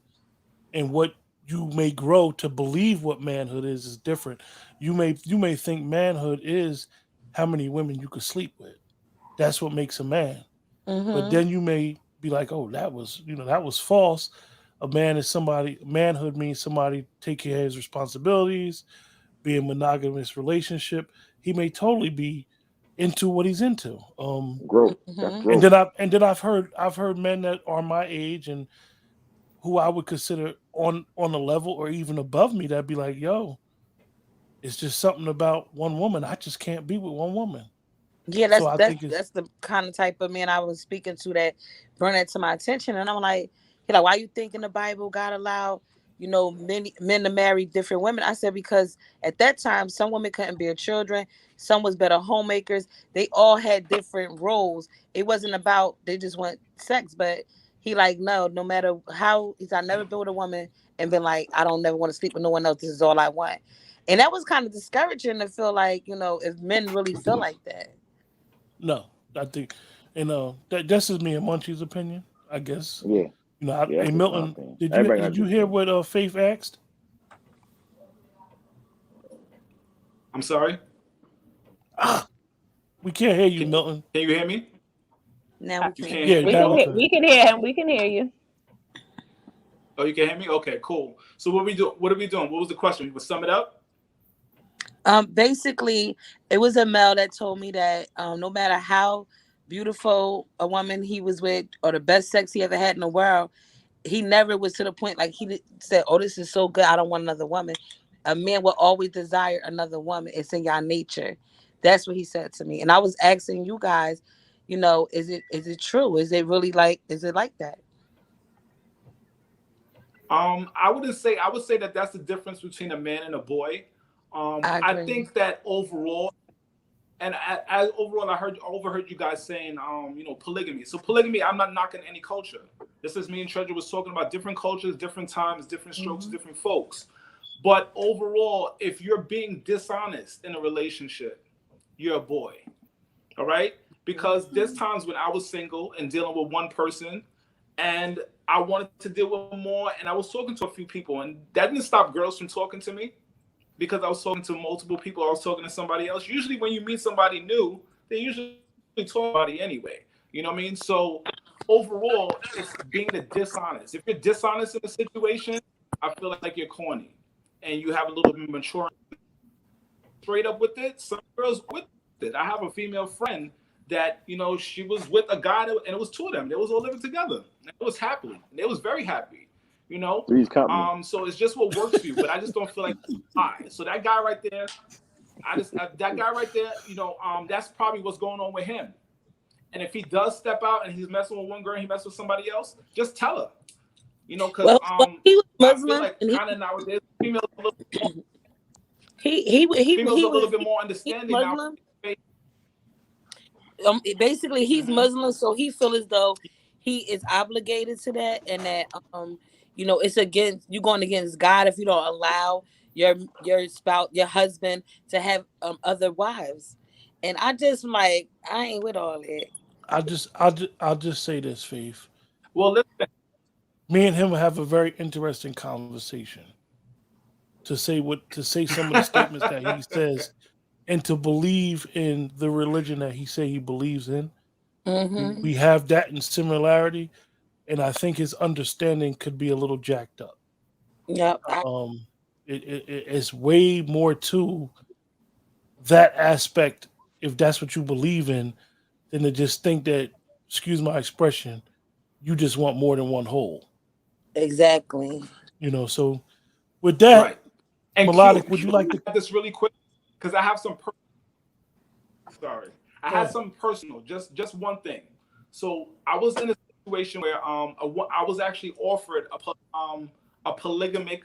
and what you may grow to believe what manhood is different. You may think manhood is how many women you could sleep with. That's what makes a man. But Mm-hmm. then you may be like, oh, that was false. Manhood means somebody take care of his responsibilities, be in a monogamous relationship. He may totally be into what he's into. Growth. That's Mm-hmm. growth. And then I've heard men that are my age and who I would consider on a level or even above me that'd be like, yo, it's just something about one woman. I just can't be with one woman. Yeah, So that's I that's think it's that's the kind of type of man I was speaking to that brought that to my attention. And I'm like, why you think in the Bible God allowed, many men to marry different women? I said, because at that time some women couldn't bear children, some was better homemakers. They all had different roles. It wasn't about they just want sex, but he like, no matter how I never been with a woman and been like, I don't never want to sleep with no one else. This is all I want. And that was kind of discouraging to feel like, if men really feel like that. no. I think, that's just me and Munchie's opinion, I guess. Yeah. Yeah, Hey that's just my Milton, opinion. did you Everybody got did a you different hear opinion. what Faith asked? I'm sorry. We can't hear you, Can, Milton. can you hear me? Now we You can. can't Yeah, hear We me? can now we hear, can. we can hear him. We can hear you. Oh, you can hear me? Okay, cool. So what are we doing? What are we doing? What was the question? You would sum it up? Basically, it was a male that told me that no matter how beautiful a woman he was with or the best sex he ever had in the world, he never was to the point like said, "Oh, this is so good, I don't want another woman." A man will always desire another woman. It's in your nature. That's what he said to me. And I was asking you guys, is it true? Is it really is it like that? I wouldn't say. I would say that that's the difference between a man and a boy. I I agree. think that overall, and as overall, overheard you guys saying, polygamy. So polygamy, I'm not knocking any culture. This is me and Treasure was talking about different cultures, different times, different strokes, different folks. But overall, if you're being dishonest in a relationship, you're a boy. All right? Because there's times when I was single and dealing with one person and I wanted to deal with more, and I was talking to a few people, and that didn't stop girls from talking to me because I was talking to multiple people. I was talking to somebody else. Usually when you meet somebody new, they usually talk about it anyway. You know what I mean? So overall, it's being the dishonest. If you're dishonest in a situation, I feel like you're corny and you have a little bit of maturity. Straight up with it, some girls with it. I have a female friend that, she was with a guy and it was two of them. They was all living together. And it was happily. And they was very happy. Three's company. So it's just what works for you, but I just don't feel like high. So that guy right there, that's probably what's going on with him. And if he does step out and he's messing with one girl and he messes with somebody else, just tell her. Because he was I feel Muslim like and kind of nowadays females a little he a little bit more he's understanding now. Muslim. Basically, he's Muslim, so he feel as though he is obligated to that, and that it's against you going against God if you don't allow your spouse, your husband, to have other wives. And I just I ain't with all that. I'll just say this, Faith. Well, listen. Me and him have a very interesting conversation to say some of the statements that he says and to believe in the religion that he say he believes in. Mm-hmm. We have that in similarity, and I think his understanding could be a little jacked up. Yep. It's way more to that aspect if that's what you believe in than to just think that, excuse my expression, you just want more than one whole. Exactly. So with that, right. And Melodic, Q, would you like to this really quick? Because I have some. Sorry, I had some personal. Just one thing. So I was in a situation where I was actually offered a polygamic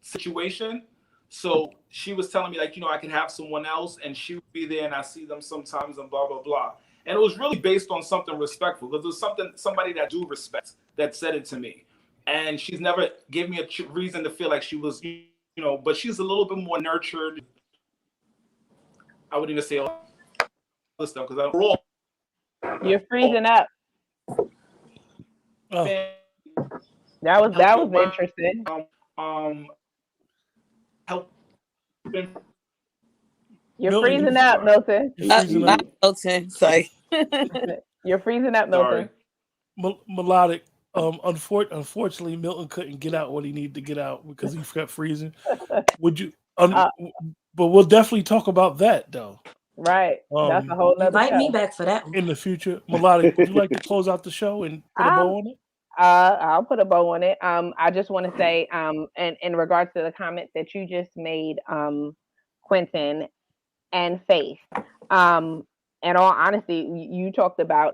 situation. So she was telling me I could have someone else and she would be there and I see them sometimes and blah blah blah. And it was really based on something respectful because it was somebody that I do respect that said it to me. And she's never gave me a reason to feel like she was, but she's a little bit more nurtured. I wouldn't even say all this stuff because You're freezing up. Oh. That was interesting. Help. You're freezing up, Milton. Milton, sorry. You're freezing up, Milton. Melodic. Unfortunately, Milton couldn't get out what he needed to get out because he kept freezing. Would you? But we'll definitely talk about that though. Right. That's a whole other invite show. me back for that in the future. Melodic, would you like to close out the show and put a bow on it? I'll put a bow on it. I just want to say, and in regards to the comment that you just made, Quentin and Faith, in all honesty, you talked about,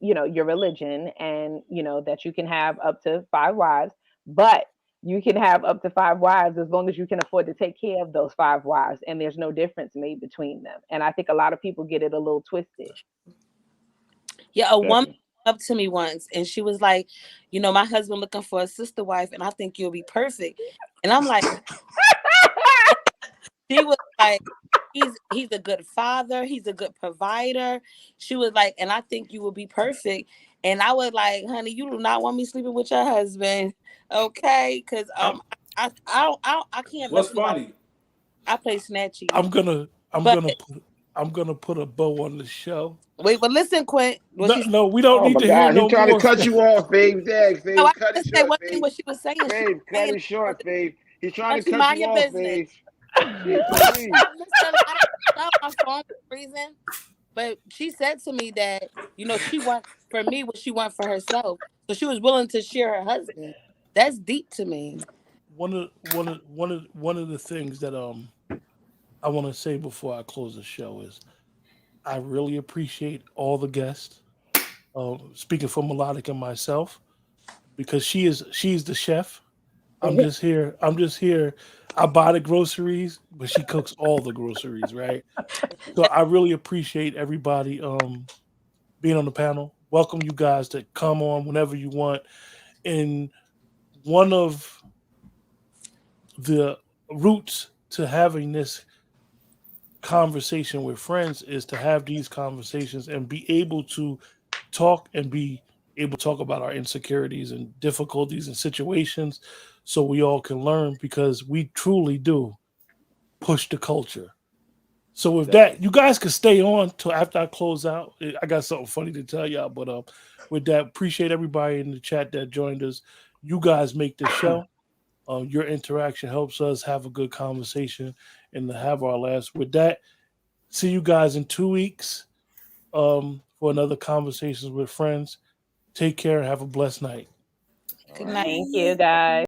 your religion and, that you can have up to 5 wives, but you can have up to 5 wives as long as you can afford to take care of those 5 wives. And there's no difference made between them. And I think a lot of people get it a little twisted. Yeah, a woman up to me once and she was like, my husband looking for a sister wife and I think you'll be perfect. And I'm like, she was like, he's a good father, he's a good provider. She was like, and I think you will be perfect. And I was like, honey, you do not want me sleeping with your husband, okay? Because I can't. What's funny? I play snatchy. I'm gonna put a bow on the show. Wait, but listen, Quint. No, we don't need to hear no more. He's trying to cut you off, Faith. Faith, no, cut it short, Faith. What she was saying. Faith, cut it short, Faith. He's trying to cut mind you your off, business. Faith. I missed a lot of stuff. My phone was freezing. But she said to me that, she want for me what she want for herself. So she was willing to share her husband. That's deep to me. One of the things that I want to say before I close the show is I really appreciate all the guests. Speaking for Melodic and myself, because she's the chef. I'm just here. I'm just here. I buy the groceries, but she cooks all the groceries, right? So I really appreciate everybody being on the panel. Welcome you guys to come on whenever you want. And one of the roots to having this conversation with friends is to have these conversations and be able to talk and be able to talk about our insecurities and difficulties and situations so we all can learn because we truly do push the culture. So with that, Definitely. you guys can stay on till after I close out. I got something funny to tell y'all, but with that, appreciate everybody in the chat that joined us. You guys make this show. Your interaction helps us have a good conversation and to have our laughs. With that, see you guys in 2 weeks for another Conversations with Friends. Take care and have a blessed night. Good All right. night. Thank you, Bye. guys.